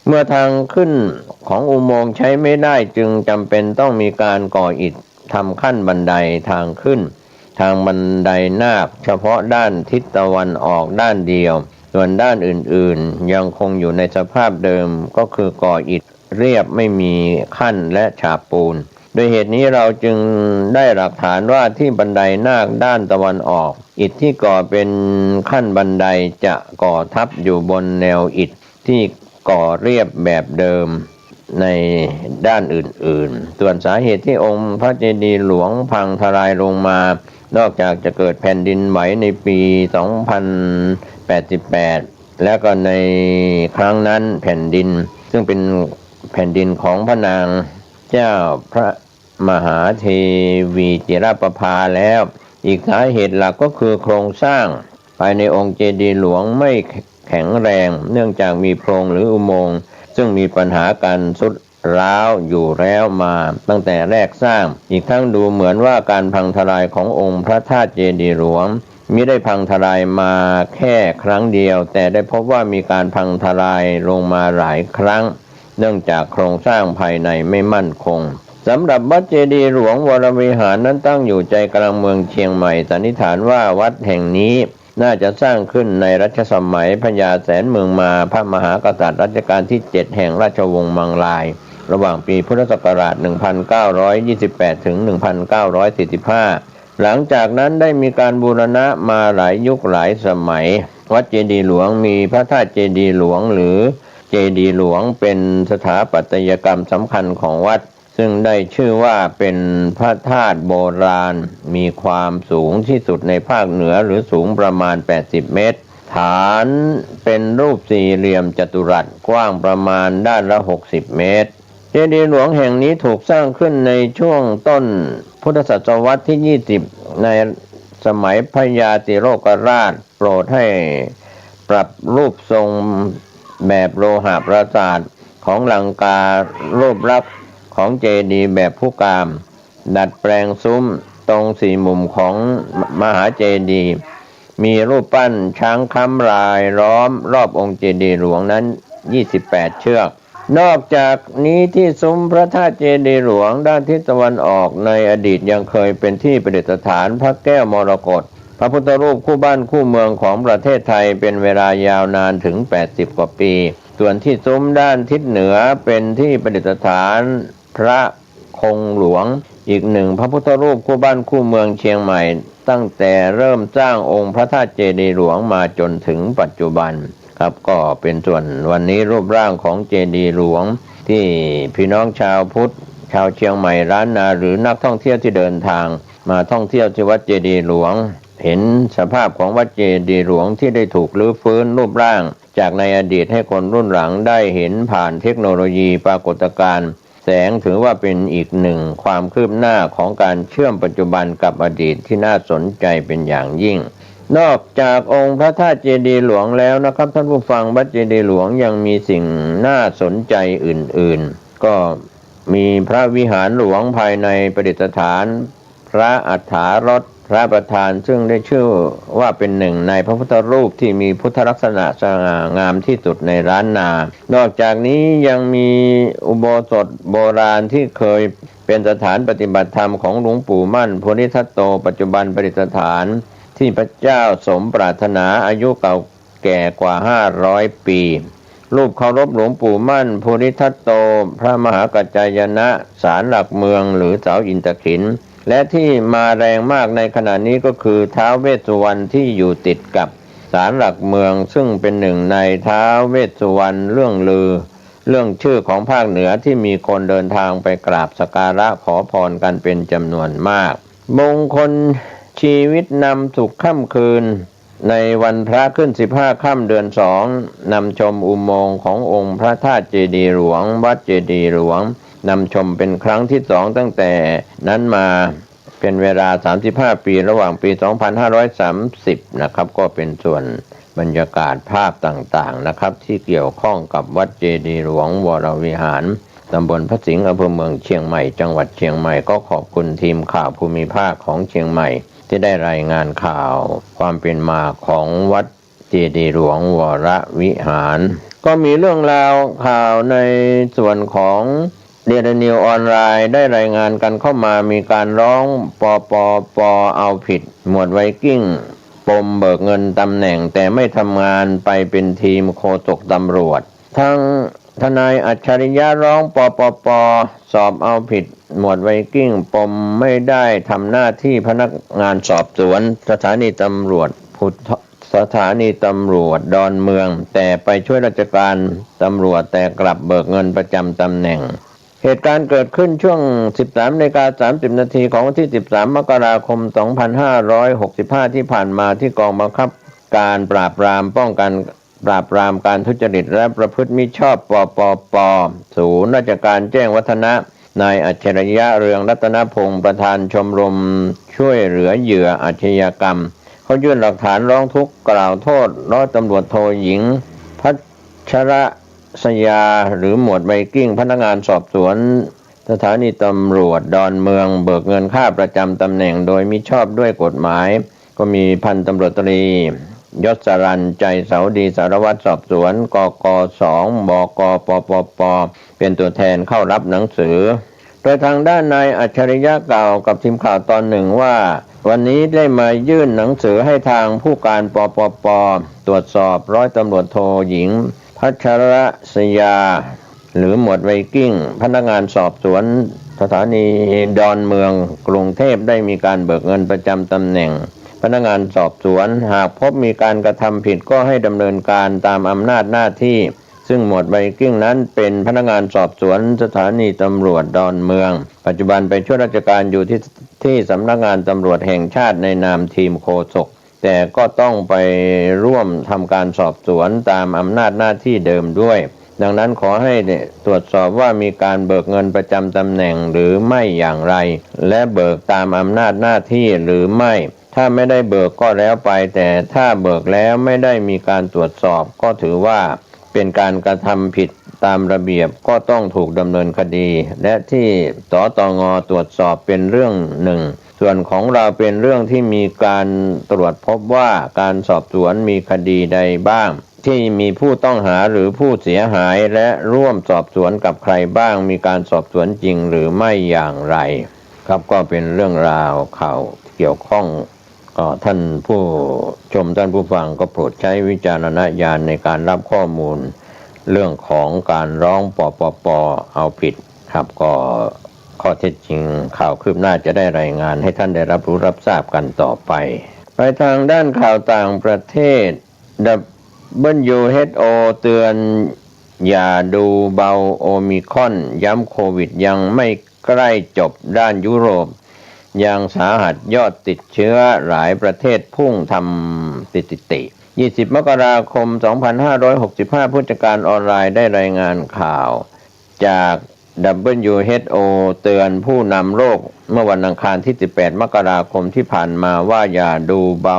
Speaker 4: เมื่อทางขึ้นของอุโมงค์ใช้ไม่ได้จึงจำเป็นต้องมีการก่ออิฐทำขั้นบันไดทางขึ้นทางบันไดนาคเฉพาะด้านทิศตะวันออกด้านเดียวส่วนด้านอื่นๆยังคงอยู่ในสภาพเดิมก็คือก่ออิฐเรียบไม่มีขั้นและฉาบปูนโดยเหตุนี้เราจึงได้หลักฐานว่าที่บันไดนาคด้านตะวันออกอิฐที่ก่อเป็นขั้นบันไดจะก่อทับอยู่บนแนวอิฐที่ก่อเรียบแบบเดิมในด้านอื่นๆส่วนสาเหตุที่องค์พระเจดีย์หลวงพังทลายลงมานอกจากจะเกิดแผ่นดินไหวในปี 2088 แล้วก็ในครั้งนั้นแผ่นดินซึ่งเป็นแผ่นดินของพระนางเจ้าพระมหาเทวีจิรประภาแล้วอีกสาเหตุหลักก็คือโครงสร้างภายในองค์เจดีย์หลวงไม่แข็งแรงเนื่องจากมีโพรงหรืออุโมงค์ซึ่งมีปัญหาการทรุดร้าวอยู่แล้วมาตั้งแต่แรกสร้างอีกทั้งดูเหมือนว่าการพังทลายขององค์พระธาตุเจดีย์หลวงมิได้พังทลายมาแค่ครั้งเดียวแต่ได้พบว่ามีการพังทลายลงมาหลายครั้งเนื่องจากโครงสร้างภายในไม่มั่นคงสำหรับวัดเจดีย์หลวงวรวิหารนั้นตั้งอยู่ใจกลางเมืองเชียงใหม่สันนิษฐานว่าวัดแห่งนี้น่าจะสร้างขึ้นในรัชสมัยพญาแสนเมืองมาพระมหากษัตริย์รัชกาลที่ 7 แห่งราชวงศ์มังลายระหว่างปีพุทธศักราช 1928 ถึง 1945 หลังจากนั้นได้มีการบูรณะมาหลายยุคหลายสมัยวัดเจดีย์หลวงมีพระธาตุเจดีย์หลวงหรือเจดีย์หลวงเป็นสถาปัตยกรรมสำคัญของวัดซึ่งได้ชื่อว่าเป็นพระธาตุโบราณมีความสูงที่สุดในภาคเหนือหรือสูงประมาณ80 เมตรฐานเป็นรูปสี่เหลี่ยมจัตุรัสกว้างประมาณด้านละ60 เมตรเจดีย์หลวงแห่งนี้ถูกสร้างขึ้นในช่วงต้นพุทธศตวรรษที่ 20ในสมัยพระยาติโรกราชโปรดให้ปรับรูปทรงแบบโลหะปราสาทของลังการูปลักษณ์ของเจดีย์แบบพุกามดัดแปลงซุ้มตรงสี่มุมของมหาเจดีย์มีรูปปั้นช้างค้ำลายล้อมรอบองค์เจดีย์หลวงนั้น28 เชือกนอกจากนี้ที่ซุ้มพระธาตุเจดีย์หลวงด้านทิศตะวันออกในอดีตยังเคยเป็นที่ประดิษฐานพระแก้วมรกตพระพุทธรูปคู่บ้านคู่เมืองของประเทศไทยเป็นเวลายาวนานถึง80 กว่าปีส่วนที่ซุ้มด้านทิศเหนือเป็นที่ประดิษฐานพระคงหลวงอีกหนึ่งพระพุทธรูปคู่บ้านคู่เมืองเชียงใหม่ตั้งแต่เริ่มสร้างองค์พระธาตุเจดีย์หลวงมาจนถึงปัจจุบันครับก็เป็นส่วนวันนี้รูปร่างของเจดีย์หลวงที่พี่น้องชาวพุทธชาวเชียงใหม่ล้านนาหรือนักท่องเที่ยวที่เดินทางมาท่องเที่ยวที่วัดเจดีย์หลวงเห็นสภาพของวัดเจดีย์หลวงที่ได้ถูกรื้อฟื้นรูปร่างจากในอดีตให้คนรุ่นหลังได้เห็นผ่านเทคโนโลยีปรากฏการณ์แสงถือว่าเป็นอีกหนึ่งความคืบหน้าของการเชื่อมปัจจุบันกับอดีตที่น่าสนใจเป็นอย่างยิ่งนอกจากองค์พระธาตุเจดีย์หลวงแล้วนะครับท่านผู้ฟังวัดเจดีย์หลวงยังมีสิ่งน่าสนใจอื่นๆก็มีพระวิหารหลวงภายในประดิษฐานพระอัฏฐารถ พระประธานซึ่งได้ชื่อว่าเป็นหนึ่งในพระพุทธรูปที่มีพุทธลักษณะสง่างามที่สุดในล้านนา นอกจากนี้ยังมีอุโบสถโบราณที่เคยเป็นสถานปฏิบัติธรรมของหลวงปู่มั่นโพธิทัตโตปัจจุบันประดิษฐานที่พระเจ้าสมปรารถนาอายุเก่าแก่กว่า500 ปีรูปเคารพหลวงปู่มั่นโพธิทัตโตพระมหากัจจายนะศาลหลักเมืองหรือเสาอินทขิฬและที่มาแรงมากในขณะนี้ก็คือท้าวเวสสุวรรณที่อยู่ติดกับศาลหลักเมืองซึ่งเป็นหนึ่งในท้าวเวสสุวรรณเรื่องลือเรื่องชื่อของภาคเหนือที่มีคนเดินทางไปกราบสักการะขอพรกันเป็นจำนวนมากมงคลชีวิตนำสุขค่ำคืนในวันพระขึ้น15ค่ำเดือน2นำชมอุโมงค์ขององค์พระธาตุเจดีย์หลวงวัดเจดีย์หลวงนำชมเป็นครั้งที่2ตั้งแต่นั้นมาเป็นเวลา35ปีระหว่างปี2530นะครับก็เป็นส่วนบรรยากาศภาพต่างๆนะครับที่เกี่ยวข้องกับวัดเจดีย์หลวงวรวิหารตำบลพระสิงห์อำเภอเมืองเชียงใหม่จังหวัดเชียงใหม่ก็ขอบคุณทีมข่าวภูมิภาคของเชียงใหม่ที่ได้รายงานข่าวความเป็นมาของวัดเจดีย์หลวงวรวิหารก็มีเรื่องราวข่าวในส่วนของเดลินิวออนไลน์ได้รายงานกันเข้ามามีการร้องปปเอาผิดหมวดไวกิ้งปมเบิกเงินตำแหน่งแต่ไม่ทำงานไปเป็นทีมโฆษกตำรวจทั้งทนายอัจฉริยะร้องปปสอบเอาผิดหมวดไวกิ้งปมไม่ได้ทำหน้าที่พนักงานสอบสวนสถานีตำรวจดอนเมืองแต่ไปช่วยราชการตำรวจแต่กลับเบิกเงินประจำตำแหน่งเหตุการณ์เกิดขึ้นช่วง 13:30 นาทีของวันที่ 13 มกราคม 2565 ที่ผ่านมาที่กองบังคับการปราบปรามป้องกันปราบปรามการทุจริตและประพฤติมิชอบปปศูนย์ราชการแจ้งวัฒนะนายอัจฉริยะเรืองรัตนพงศ์ประธานชมรมช่วยเหลือเหยื่ออาชญากรรมเขายื่นหลักฐานร้องทุกข์กล่าวโทษร้อยตำรวจโทหญิงพัชรศยาหรือหมวดไวกิ้งพนักงานสอบสวนสถานีตำรวจดอนเมืองเบิกเงินค่าประจำตำแหน่งโดยมิชอบด้วยกฎหมายก็มีพันตำรวจตรียศสรัญใจเสาดีสารวัตรสอบสวนกก2บกปปเป็นตัวแทนเข้ารับหนังสือโดยทางด้านนายอัจฉริยะกล่าวกับทีมข่าวตอนหนึ่งว่าวันนี้ได้มายื่นหนังสือให้ทางผู้การปปตรวจสอบร้อยตำรวจโทหญิงพัชรศยาหรือหมวดไวกิ้งพนักงานสอบสวนสถานีดอนเมืองกรุงเทพได้มีการเบิกเงินประจำตำแหน่งพนักงานสอบสวนหากพบมีการกระทำผิดก็ให้ดำเนินการตามอำนาจหน้าที่ซึ่งหมวดไวกิ้งนั้นเป็นพนักงานสอบสวนสถานีตำรวจดอนเมืองปัจจุบันไปช่วยราชการอยู่ที่สำนักงานตำรวจแห่งชาติในนามทีมโฆษกแต่ก็ต้องไปร่วมทำการสอบสวนตามอำนาจหน้าที่เดิมด้วยดังนั้นขอให้ตรวจสอบว่ามีการเบิกเงินประจำตำแหน่งหรือไม่อย่างไรและเบิกตามอำนาจหน้าที่หรือไม่ถ้าไม่ได้เบิกก็แล้วไปแต่ถ้าเบิกแล้วไม่ได้มีการตรวจสอบก็ถือว่าเป็นการกระทำผิดตามระเบียบก็ต้องถูกดำเนินคดีและที่สตง.ตรวจสอบเป็นเรื่องหนึ่งส่วนของเราเป็นเรื่องที่มีการตรวจพบว่าการสอบสวนมีคดีใดบ้างที่มีผู้ต้องหาหรือผู้เสียหายและร่วมสอบสวนกับใครบ้างมีการสอบสวนจริงหรือไม่อย่างไรครับก็เป็นเรื่องราวข่าวเกี่ยวข้องท่านผู้ชมท่านผู้ฟังก็โปรดใช้วิจารณญาณในการรับข้อมูลเรื่องของการร้องปปเอาผิดครับก็ข้อเท็จจริงข่าวคืบหน้าจะได้รายงานให้ท่านได้รับรู้รับทราบกันต่อไปไปทางด้านข่าวต่างประเทศ WHO เตือนอย่าดูเบาโอมิครอนย้ำโควิดยังไม่ใกล้จบด้านยุโรปยังสาหัสยอดติดเชื้อหลายประเทศพุ่งทำสถิติ20 มกราคม 2565 ผู้จัดการออนไลน์ได้รายงานข่าวจาก WHO เตือนผู้นำโลกเมื่อวันอังคารที่ 18 มกราคมที่ผ่านมาว่าอย่าดูเบา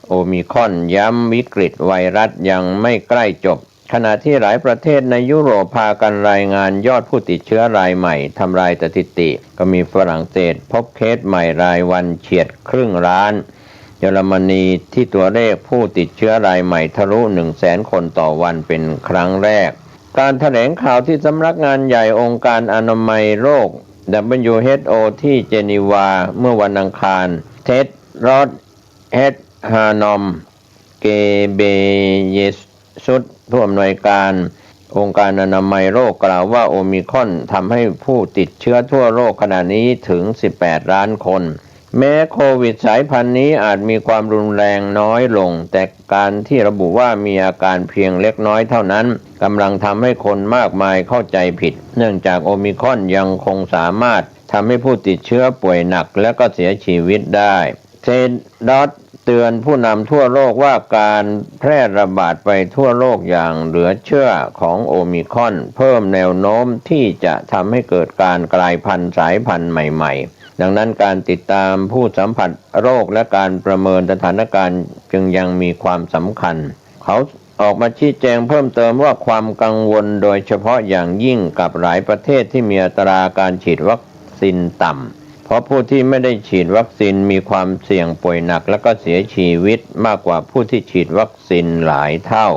Speaker 4: โอมิครอนย้ำวิกฤตไวรัสยังไม่ใกล้จบ ขณะที่หลายประเทศในยุโรปพากันรายงานยอดผู้ติดเชื้อรายใหม่ทำลายสถิติก็มีฝรั่งเศสพบเคสใหม่รายวันเฉียดครึ่งล้านเยอรมนีที่ตัวเลขผู้ติดเชื้อรายใหม่ทะลุ 100,000 คนต่อวันเป็นครั้งแรกการแถลงข่าวที่สำนักงานใหญ่องค์การอนามัยโลก WHO ที่เจนีวาเมื่อวันอังคารเท็ดรอดเฮดฮานอมเกเบเยซุสผู้อำนวยการองค์การอนามัยโลกกล่าวว่าโอมิครอนทำให้ผู้ติดเชื้อทั่วโลกขณะนี้ถึง 18 ล้านคนแม้โควิดสายพันธุ์นี้อาจมีความรุนแรงน้อยลงแต่การที่ระบุว่ามีอาการเพียงเล็กน้อยเท่านั้นกำลังทำให้คนมากมายเข้าใจผิดเนื่องจากโอมิครอนยังคงสามารถทำให้ผู้ติดเชื้อป่วยหนักและก็เสียชีวิตได้เทดอสเตือนผู้นำทั่วโลกว่าการแพร่ระบาดไปทั่วโลกอย่างเหลือเชื่อของโอมิครอนเพิ่มแนวโน้มที่จะทำให้เกิดการกลายพันธุ์สายพันธุ์ใหม่ๆดังนั้นการติดตามผู้สัมผัสโรคและการประเมินสถานการณ์จึงยังมีความสำคัญเขาออกมาชี้แจงเพิ่มเติมว่าความกังวลโดยเฉพาะอย่างยิ่งกับหลายประเทศที่มีอัตราการฉีดวัคซีนต่ำเพราะผู้ที่ไม่ได้ฉีดวัคซีนมีความเสี่ยงป่วยหนักและก็เสียชีวิตมากกว่าผู้ที่ฉีดวัคซีนหลายเท่า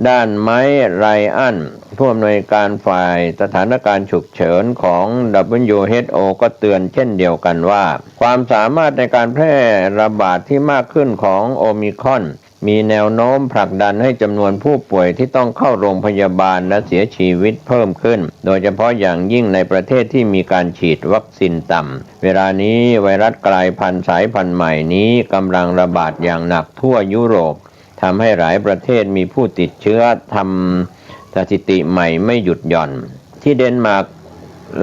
Speaker 4: ด้านไมค์ไรอันผู้อำนวยการฝ่ายสถานการณ์ฉุกเฉินของ WHO ก็เตือนเช่นเดียวกันว่าความสามารถในการแพร่ระบาดที่มากขึ้นของโอมิครอนมีแนวโน้มผลักดันให้จำนวนผู้ป่วยที่ต้องเข้าโรงพยาบาลและเสียชีวิตเพิ่มขึ้นโดยเฉพาะอย่างยิ่งในประเทศที่มีการฉีดวัคซีนต่ำเวลานี้ไวรัสกลายพันธุ์สายพันธุ์ใหม่นี้กำลังระบาดอย่างหนักทั่วยุโรปทำให้หลายประเทศมีผู้ติดเชื้อทำสถิติใหม่ไม่หยุดหย่อนที่เดนมาร์ก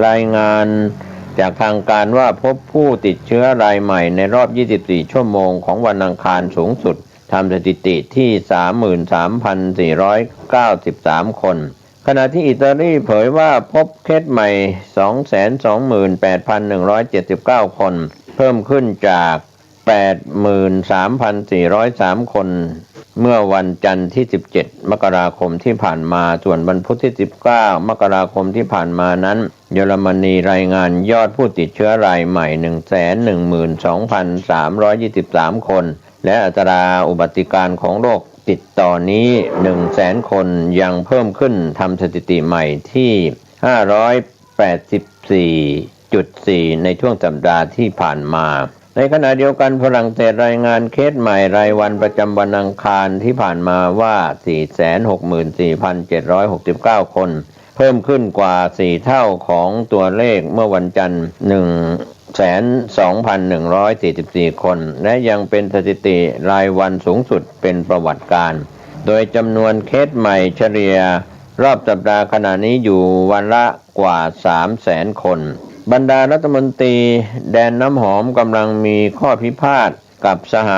Speaker 4: รายงานจากทางการว่าพบผู้ติดเชื้อรายใหม่ในรอบ 24 ชั่วโมงของวันอังคารสูงสุดทำสถิติที่ 33,493 คนขณะที่อิตาลีเผยว่าพบเคสใหม่ 228,179 คนเพิ่มขึ้นจาก 83,403 คนเมื่อวันจันทร์ที่ 17 มกราคมที่ผ่านมาส่วนวันพุธที่ 19 มกราคมที่ผ่านมานั้นเยอรมนีรายงานยอดผู้ติดเชื้อรายใหม่ 112,323 คนและอัตราอุบัติการของโรคติดต่อนี้ 100,000 คนยังเพิ่มขึ้นทำสถิติใหม่ที่ 584.4 ในช่วงสัปดาห์ที่ผ่านมาในขณะเดียวกันฝรั่งเศสรายงานเคสใหม่รายวันประจำวันอังคารที่ผ่านมาว่า 464,769 คนเพิ่มขึ้นกว่า 4 เท่าของตัวเลขเมื่อวันจันทร์ 12,144 คนและยังเป็นสถิติรายวันสูงสุดเป็นประวัติการโดยจำนวนเคสใหม่เฉลี่ยรอบสัปดาห์ขณะนี้อยู่วันละกว่า 300,000 คนบรรดารัฐมนตรีแดนน้ำหอมกำลังมีข้อพิพาทกับสห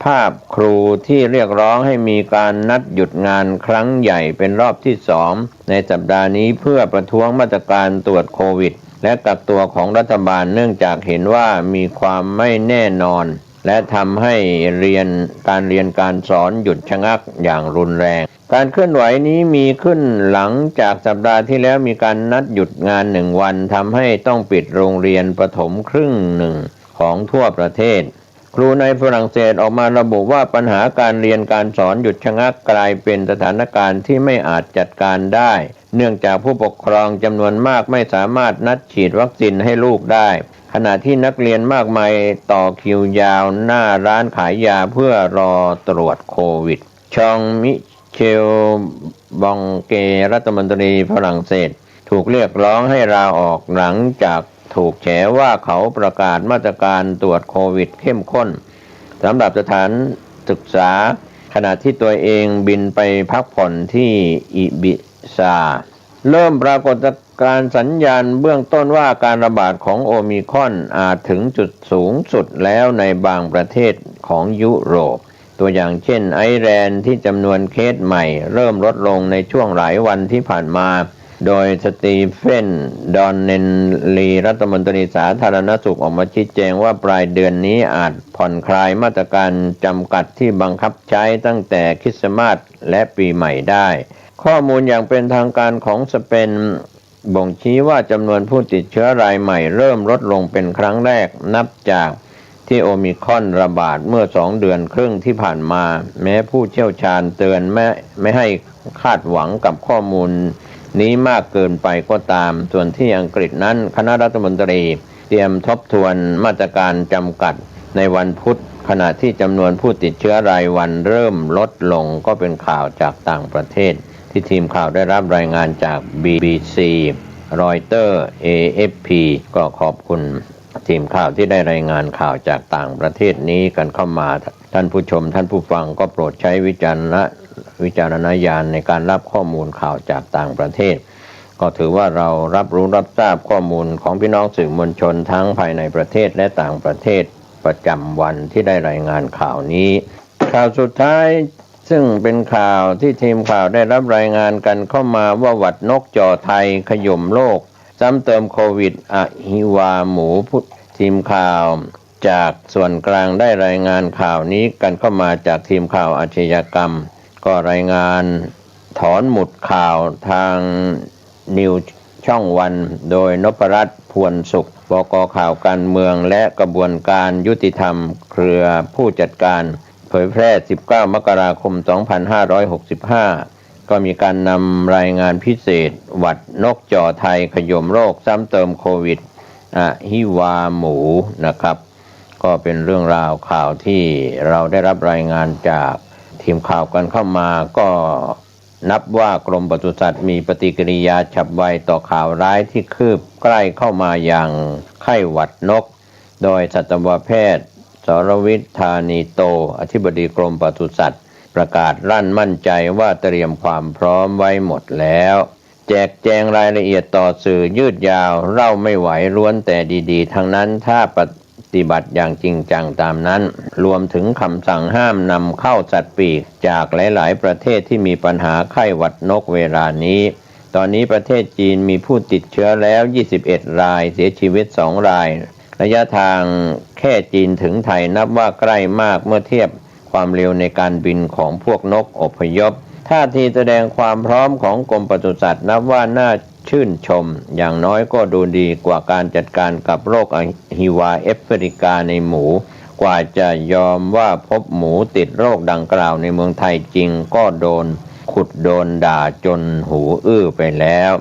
Speaker 4: ภาพครูที่เรียกร้องให้มีการนัดหยุดงานครั้งใหญ่เป็นรอบที่ 2ในสัปดาห์นี้เพื่อประท้วงมาตรการตรวจโควิดและกักตัวของรัฐบาลเนื่องจากเห็นว่ามีความไม่แน่นอนและทำให้การเรียนการสอนหยุดชะงักอย่างรุนแรงการเคลื่อนไหวนี้มีขึ้นหลังจากสัปดาห์ที่แล้วมีการนัดหยุดงาน1 วันทำให้ต้องปิดโรงเรียนประถมครึ่งหนึ่งของทั่วประเทศครูในฝรั่งเศสออกมาระบุว่าปัญหาการเรียนการสอนหยุดชะงักกลายเป็นสถานการณ์ที่ไม่อาจจัดการได้เนื่องจากผู้ปกครองจำนวนมากไม่สามารถนัดฉีดวัคซีนให้ลูกได้ขณะที่นักเรียนมากมายต่อคิวยาวหน้าร้านขายยาเพื่อรอตรวจโควิดชองมิเชลบองเกรัฐมนตรีฝรั่งเศสถูกเรียกร้องให้ลาออกหลังจากถูกแฉว่าเขาประกาศมาตรการตรวจโควิดเข้มข้นสำหรับสถานศึกษาขณะที่ตัวเองบินไปพักผ่อนที่อิบิซาเริ่มปรากฏการสัญญาณเบื้องต้นว่าการระบาดของโอมิครอนอาจถึงจุดสูงสุดแล้วในบางประเทศของยุโรปตัวอย่างเช่นไอร์แลนด์ที่จำนวนเคสใหม่เริ่มลดลงในช่วงหลายวันที่ผ่านมาโดยสตีเฟนดอนเนนลีรัฐมนตรีสาธารณสุขออกมาชี้แจงว่าปลายเดือนนี้อาจผ่อนคลายมาตรการจำกัดที่บังคับใช้ตั้งแต่คริสต์มาสและปีใหม่ได้ ข้อมูลอย่างเป็นทางการของสเปนบ่งชี้ว่าจำนวนผู้ติดเชื้อรายใหม่เริ่มลดลงเป็นครั้งแรกนับจากที่โอมิครอนระบาดเมื่อ2 เดือนครึ่งที่ผ่านมาแม้ผู้เชี่ยวชาญเตือนไม่ให้คาดหวังกับข้อมูลนี้มากเกินไปก็ตามส่วนที่อังกฤษนั้นคณะรัฐมนตรีเตรียมทบทวนมาตรการจำกัดในวันพุธขณะที่จำนวนผู้ติดเชื้อรายวันเริ่มลดลงก็เป็นข่าวจากต่างประเทศที่ทีมข่าวได้รับรายงานจาก BBC รอยเตอร์ AFP ก็ขอบคุณทีมข่าวที่ได้รายงานข่าวจากต่างประเทศนี้กันเข้ามาท่านผู้ชมท่านผู้ฟังก็โปรดใช้วิจารณญาณในการรับข้อมูลข่าวจากต่างประเทศก็ถือว่าเรารับรู้รับทราบข้อมูลของพี่น้องสื่อมวลชนทั้งภายในประเทศและต่างประเทศประจำวันที่ได้รายงานข่าวนี้ข่าวสุดท้ายซึ่งเป็นข่าวที่ทีมข่าวได้รับรายงานกันเข้ามาว่าหวัดนกจ่อไทยขย่มโลกซ้ำเติมโควิดอะฮิวาหมูทีมข่าวจากส่วนกลางได้รายงานข่าวนี้กันเข้ามาจากทีมข่าวอาชญากรรมก็รายงานถอนหมุดข่าวทางนิวช่องวันโดยนพรัตน์พวนสุขบก.ข่าวการเมืองและกระบวนการยุติธรรมเครือผู้จัดการเผยแพร่19 มกราคม 2565ก็มีการนำรายงานพิเศษหวัดนกจ่อไทยขย่มโรคซ้ำเติมโควิดอะฮิวาหมูนะครับก็เป็นเรื่องราวข่าวที่เราได้รับรายงานจากทีมข่าวกันเข้ามาก็นับว่ากรมปศุสัตว์มีปฏิกิริยาฉับไวต่อข่าวร้ายที่คืบใกล้เข้ามาอย่างไข้หวัดนกโดยสัตวแพทย์สรวิทย์ธานีโตอธิบดีกรมปศุสัตว์ประกาศรั่นมั่นใจว่าเตรียมความพร้อมไว้หมดแล้วแจกแจงรายละเอียดต่อสื่อยืดยาวเล่าไม่ไหวล้วนแต่ดีๆทั้งนั้นถ้าปฏิบัติอย่างจริงจังตามนั้นรวมถึงคำสั่งห้ามนำเข้าสัตว์ปีกจากหลายๆประเทศที่มีปัญหาไข้หวัดนกเวลานี้ตอนนี้ประเทศจีนมีผู้ติดเชื้อแล้ว21 รายเสียชีวิต2 รายระยะทางแค่จีนถึงไทยนับว่าใกล้มากเมื่อเทียบความเร็วในการบินของพวกนกอพยพท่าทีแสดงความพร้อมของกรมปศุสัตว์นับว่าน่าชื่นชมอย่างน้อยก็ดูดีกว่าการจัดการกับโรคอะฮิวาแอฟริกาในหมูกว่าจะยอมว่าพบหมูติดโรคดังกล่าวในเมืองไทยจริงก็โดนขุดโดนด่าจนหูอื้อไปแล้ว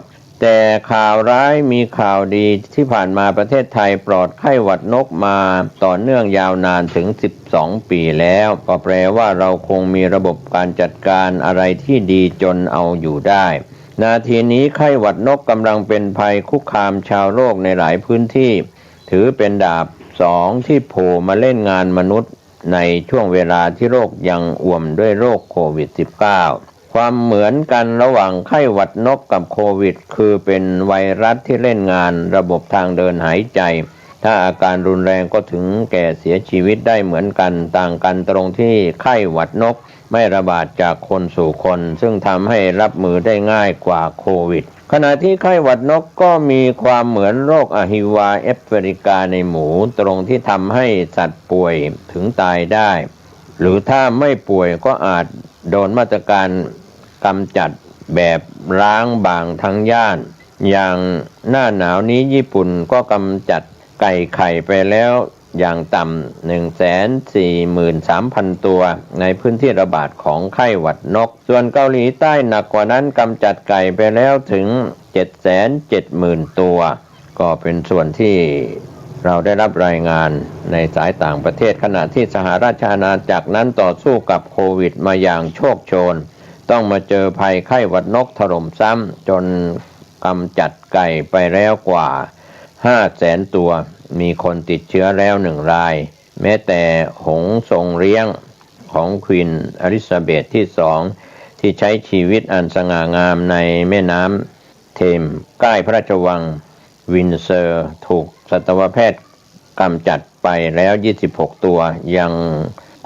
Speaker 4: แต่ข่าวร้ายมีข่าวดีที่ผ่านมาประเทศไทยปลอดไข้หวัดนกมาต่อเนื่องยาวนานถึง12 ปีแล้วก็แปลว่าเราคงมีระบบการจัดการอะไรที่ดีจนเอาอยู่ได้นาทีนี้ไข้หวัดนกกำลังเป็นภัยคุกคามชาวโลกในหลายพื้นที่ถือเป็นดาบ2ที่โผล่มาเล่นงานมนุษย์ในช่วงเวลาที่โลกยังอ่วมด้วยโรคโควิด -19 ความเหมือนกันระหว่างไข้หวัดนกกับโควิดคือเป็นไวรัสที่เล่นงานระบบทางเดินหายใจถ้าอาการรุนแรงก็ถึงแก่เสียชีวิตได้เหมือนกันต่างกันตรงที่ไข้หวัดนกไม่ระบาดจากคนสู่คนซึ่งทำให้รับมือได้ง่ายกว่าโควิดขณะที่ไข้หวัดนกก็มีความเหมือนโรคอะฮิวาแอฟริกาในหมูตรงที่ทำให้สัตว์ป่วยถึงตายได้หรือถ้าไม่ป่วยก็อาจโดนมาตรการกำจัดแบบล้างบางทั้งย่านอย่างหน้าหนาวนี้ญี่ปุ่นก็กำจัดไก่ไข่ไปแล้วอย่างต่ำ 143,000 ตัวในพื้นที่ระบาดของไข้หวัดนกส่วนเกาหลีใต้หนักกว่านั้นกำจัดไก่ไปแล้วถึง 770,000 ตัวก็เป็นส่วนที่เราได้รับรายงานในสายต่างประเทศขณะที่สหราชอาณาจักรนั้นต่อสู้กับโควิดมาอย่างโชคโชนต้องมาเจอภัยไข้หวัดนกถล่มซ้ำจนกำจัดไก่ไปแล้วกว่า 500,000 ตัวมีคนติดเชื้อแล้ว1 รายแม้แต่หงส์ทรงเลี้ยงของควีนอลิซาเบธที่2ที่ใช้ชีวิตอันสง่างามในแม่น้ำเทมส์ใกล้พระราชวังวินเซอร์ถูกสัตวแพทย์กำจัดไปแล้ว26 ตัวยัง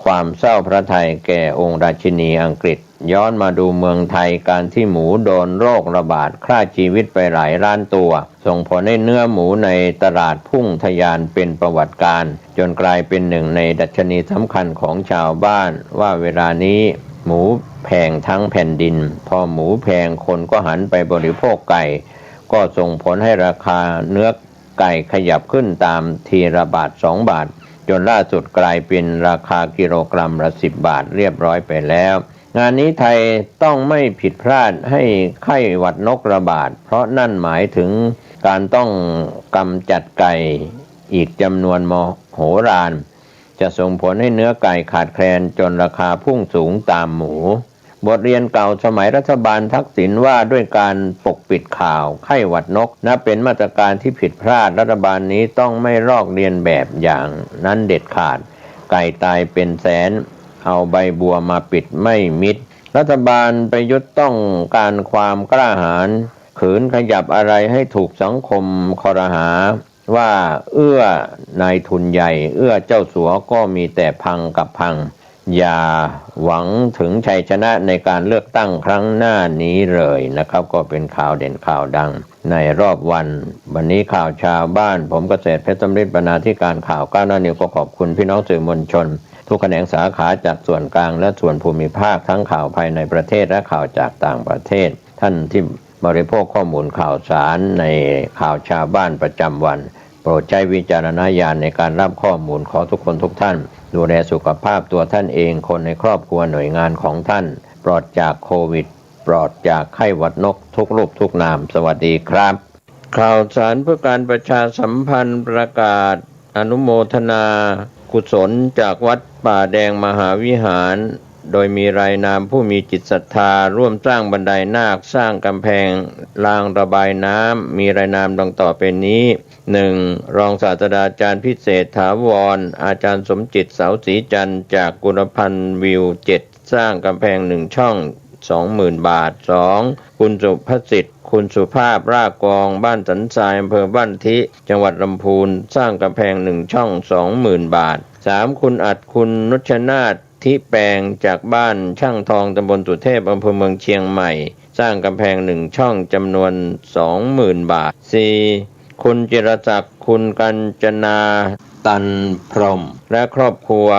Speaker 4: ความเศร้าพระทัยแก่องค์ราชินีอังกฤษย้อนมาดูเมืองไทยการที่หมูโดนโรคระบาดฆ่าชีวิตไปหลายล้านตัวส่งผลให้เนื้อหมูในตลาดพุ่งทะยานเป็นประวัติการจนกลายเป็นหนึ่งในดัชนีสำคัญของชาวบ้านว่าเวลานี้ หมูแพงทั้งแผ่นดินพอหมูแพงคนก็หันไปบริโภคไก่ก็ส่งผลให้ราคาเนื้อไก่ขยับขึ้นตามทีละบาท2 บาทจนล่าสุดกลายเป็นราคากิโลกรัมละ10 บาทเรียบร้อยไปแล้วงานนี้ไทยต้องไม่ผิดพลาดให้ไข้หวัดนกระบาดเพราะนั่นหมายถึงการต้องกำจัดไก่อีกจำนวนมโหฬารจะส่งผลให้เนื้อไก่ขาดแคลนจนราคาพุ่งสูงตามหมูบทเรียนเก่าสมัยรัฐบาลทักษิณว่าด้วยการปกปิดข่าวไข้หวัดนกนับเป็นมาตรการที่ผิดพลาดรัฐบาลนี้ต้องไม่ลอกเลียนแบบอย่างนั้นเด็ดขาดไก่ตายเป็นแสนเอาใบบัวมาปิดไม่มิดรัฐบาลประยุทธ์ต้องการความกล้าหาญขืนขยับอะไรให้ถูกสังคมครหาว่าเอื้อนายทุนใหญ่เอื้อเจ้าสัวก็มีแต่พังกับพังอย่าหวังถึงชัยชนะในการเลือกตั้งครั้งหน้านี้เลยนะครับก็เป็นข่าวเด่นข่าวดังในรอบวันนี้ข่าวชาวบ้านผมเกษตรเพชรสำริดบรรณาธิการข่าวก้าวหน้านิวก็ขอบคุณพี่น้องสื่อมวลชนทุกแขนงสาขาจากส่วนกลางและส่วนภูมิภาคทั้งข่าวภายในประเทศและข่าวจากต่างประเทศท่านที่บริโภคข้อมูลข่าวสารในข่าวชาวบ้านประจำวันโปรดใช้วิจารณญาณในการรับข้อมูลขอทุกคนทุกท่านดูแลสุขภาพตัวท่านเองคนในครอบครัวหน่วยงานของท่านปลอดจากโควิดปลอดจากไข้หวัดนกทุกรูปทุกนามสวัสดีครับข่าวสารเพื่อการประชาสัมพันธ์ประกาศอนุโมทนากุศลจากวัดป่าแดงมหาวิหารโดยมีรายนามผู้มีจิตศรัทธาร่วมสร้างบันไดนาคสร้างกำแพงรางระบายน้ำมีรายนามดังต่อไปนี้ 1. รองศาสตราจารย์พิเศษถาวรอาจารย์สมจิตเสาศรีจันทร์จากกุลพันธ์วิว7สร้างกำแพง1ช่อง 20,000 บาท 2. คุณสุภสิทธิ์คุณสุภาพรากกองบ้านสันทรายอำเภอบ้านทิจังหวัดลำพูนสร้างกำแพง1ช่อง 20,000 บาท 3. คุณอัดคุณนุชนาถที่แปลงจากบ้านช่างทองตำบลสุเทพอำเภอเมืองเชียงใหม่สร้างกำแพง1ช่องจำนวน 20,000 บาท 4. คุณจิรศักดิ์คุณกัญจนาตันพรหมและครอบครัว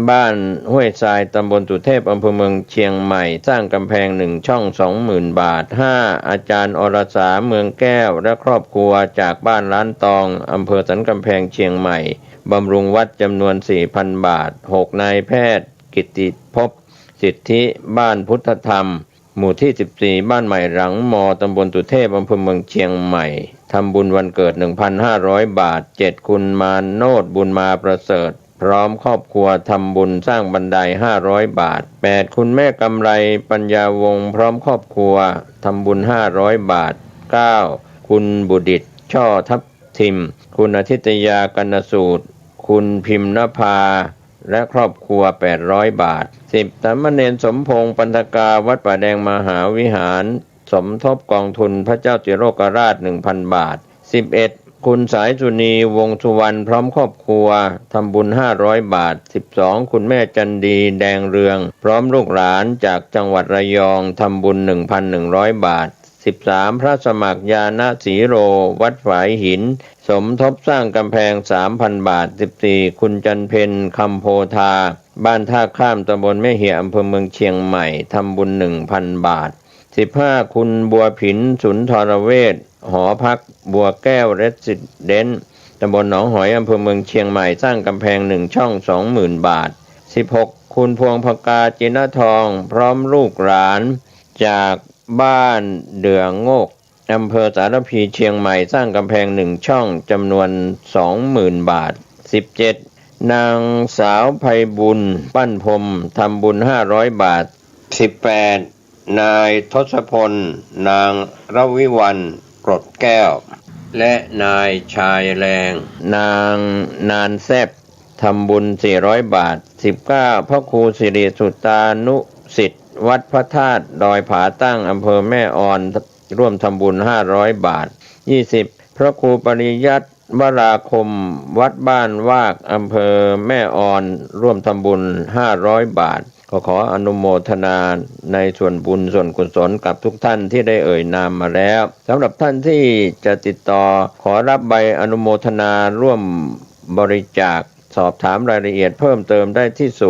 Speaker 4: บ้านห้วยทรายตำบลสุเทพอำเภอเมืองเชียงใหม่สร้างกำแพง1ช่อง 20,000 บาท 5. อาจารย์อรสาเมืองแก้วและครอบครัวจากบ้านล้านตองอำเภอสันกำแพงเชียงใหม่บำรุงวัดจำนวน 4,000 บาท 6. นายแพทย์กิตติภพสิทธิบ้านพุทธธรรมหมู่ที่14บ้านใหม่หลังมอตำบลสุเทพอำเภอเมืองเชียงใหม่ทำบุญวันเกิด 1,500 บาท 7. คุณมาโนดบุญมาประเสริฐพร้อมครอบครัวทำบุญสร้างบันได500 บาท 8. คุณแม่กำไรปัญญาวงศ์พร้อมครอบครัวทำบุญ500 บาท 9. คุณบุดิษฐ์ช่อทับทิมคุณอาทิตยากนสูตรคุณพิมพ์นภาและครอบครัว800 บาท 10. สามเณรสมพงษ์ปันธกาวัดป่าแดงมหาวิหารสมทบกองทุนพระเจ้าจิโรกราช 1,000 บาท 11. คุณสายสุนีวงสุวรรณพร้อมครอบครัวทำบุญ500 บาท 12. คุณแม่จันดีแดงเรืองพร้อมลูกหลานจากจังหวัดระยองทำบุญ 1,100 บาท 13. พระสมัครยาณสีโรวัดฝายหินสมทบสร้างกำแพง 3,000 บาท 14. คุณจันเพ็ญคำโพธาบ้านท่าข้ามตำบลแม่เหี่ยอำเภอเมืองเชียงใหม่ทำบุญ 1,000 บาท 15. คุณบัวผินสุนทรเวชหอพักบัวแก้วเรสซิเดนต์ตำบลหนองหอยอำเภอเมืองเชียงใหม่สร้างกำแพง1ช่อง 20,000 บาท 16. คุณพวงพกาจินทองพร้อมลูกหลานจากบ้านเดือโงกอำเภอสารพีเชียงใหม่สร้างกำแพง1ช่องจำนวน 20,000 บาท 17. นางสาวไพบุญปั้นพรมทำบุญ500 บาท 18. นายทศพลนางรวิวรรณกรดแก้วและนายชายแรงนางนานแซบทำบุญ400 บาท 19. พระครูสิริสุตานุสิทธิ์วัดพระธาตุดอยผาตั้งอำเภอแม่ออนร่วมทำบุญ500 บาท 20. พระครูปริยัติวราคมวัดบ้านวากอำเภอแม่ออนร่วมทำบุญ500 บาทขออนุโมทนาในส่วนบุญส่วนกุศลกับทุกท่านที่ได้เอ่ยนามมาแล้วสำหรับท่านที่จะติดต่อขอรับใบอนุโมทนาร่วมบริจาค สอบถามรายละเอียดเพิ่มเติมได้ที่0818815690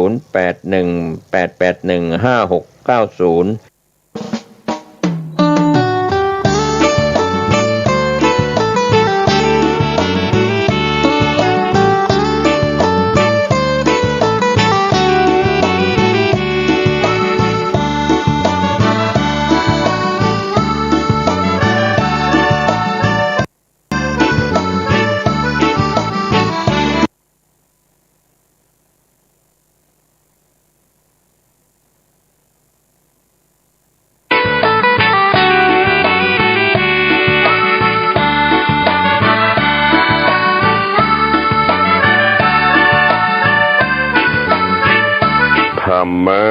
Speaker 5: ธรรมะ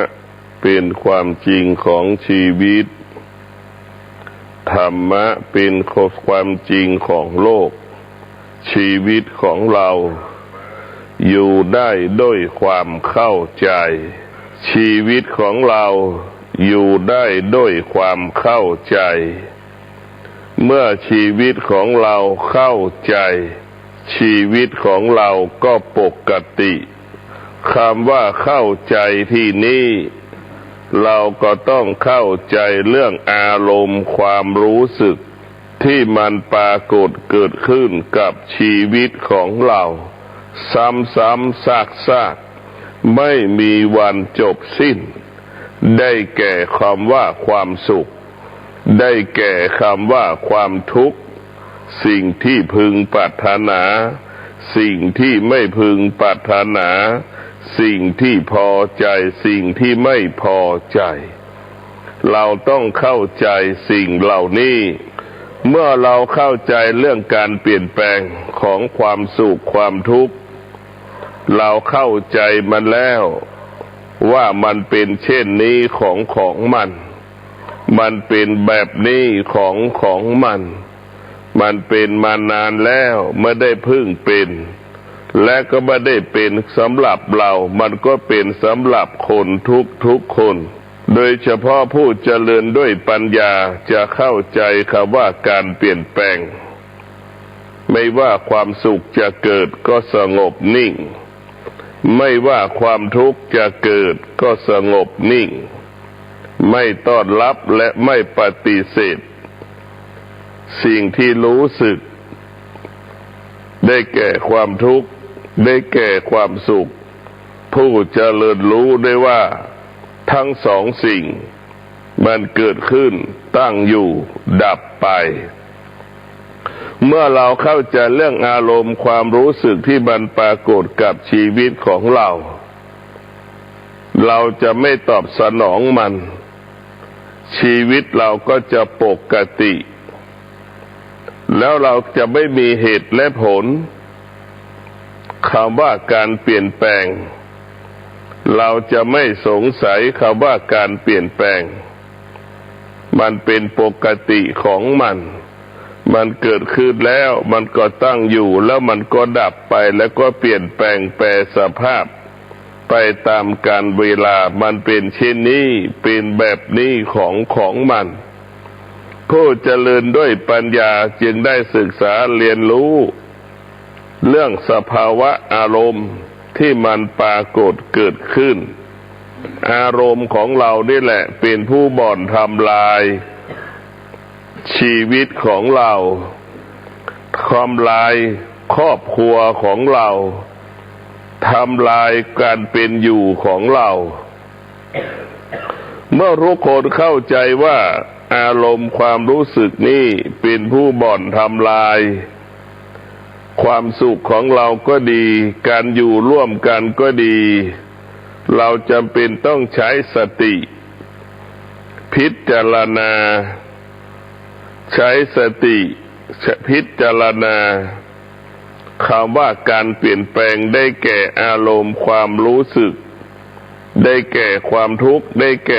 Speaker 5: เป็นความจริงของชีวิตธรรมะเป็นความจริงของโลกชีวิตของเราอยู่ได้ด้วยความเข้าใจชีวิตของเราอยู่ได้ด้วยความเข้าใจเมื่อชีวิตของเราเข้าใจชีวิตของเราก็ปกติคำว่าเข้าใจที่นี่เราก็ต้องเข้าใจเรื่องอารมณ์ความรู้สึกที่มันปรากฏเกิดขึ้นกับชีวิตของเราซ้ำๆซากๆไม่มีวันจบสิ้นได้แก่คำว่าความสุขได้แก่คำว่าความทุกข์สิ่งที่พึงปรารถนาสิ่งที่ไม่พึงปรารถนาสิ่งที่พอใจสิ่งที่ไม่พอใจเราต้องเข้าใจสิ่งเหล่านี้เมื่อเราเข้าใจเรื่องการเปลี่ยนแปลงของความสุขความทุกข์เราเข้าใจมันแล้วว่ามันเป็นเช่นนี้ของมันเป็นแบบนี้ของมันเป็นมานานแล้วไม่ได้เพิ่งเป็นและก็ไม่ได้เป็นสำหรับเรามันก็เป็นสำหรับคนทุกคนโดยเฉพาะผู้เจริญด้วยปัญญาจะเข้าใจคำว่าการเปลี่ยนแปลงไม่ว่าความสุขจะเกิดก็สงบนิ่งไม่ว่าความทุกข์จะเกิดก็สงบนิ่งไม่ต้อนรับและไม่ปฏิเสธสิ่งที่รู้สึกได้แก่ความทุกข์ได้แก่ความสุขผู้เจริญรู้ได้ว่าทั้งสองสิ่งมันเกิดขึ้นตั้งอยู่ดับไปเมื่อเราเข้าใจเรื่องอารมณ์ความรู้สึกที่มันปรากฏกับชีวิตของเราจะไม่ตอบสนองมันชีวิตเราก็จะปกติแล้วเราจะไม่มีเหตุและผลคำว่าการเปลี่ยนแปลงเราจะไม่สงสัยคำว่าการเปลี่ยนแปลงมันเป็นปกติของมันเกิดขึ้นแล้วมันก็ตั้งอยู่แล้วมันก็ดับไปแล้วก็เปลี่ยนแปลงแปรสภาพไปตามกาลเวลามันเป็นเช่นนี้เป็นแบบนี้ของมันผู้เจริญด้วยปัญญาจึงได้ศึกษาเรียนรู้เรื่องสภาวะอารมณ์ที่มันปรากฏเกิดขึ้นอารมณ์ของเรานี่แหละเป็นผู้บ่อนทำลายชีวิตของเราทำลายครอบครัวของเราทำลายการเป็นอยู่ของเราเมื่อทุกคนเข้าใจว่าอารมณ์ความรู้สึกนี้เป็นผู้บ่อนทำลายความสุขของเราก็ดีการอยู่ร่วมกันก็ดีเราจำเป็นต้องใช้สติพิจารณาใช้สติพิจารณาคำว่าการเปลี่ยนแปลงได้แก่อารมณ์ความรู้สึกได้แก่ความทุกข์ได้แก่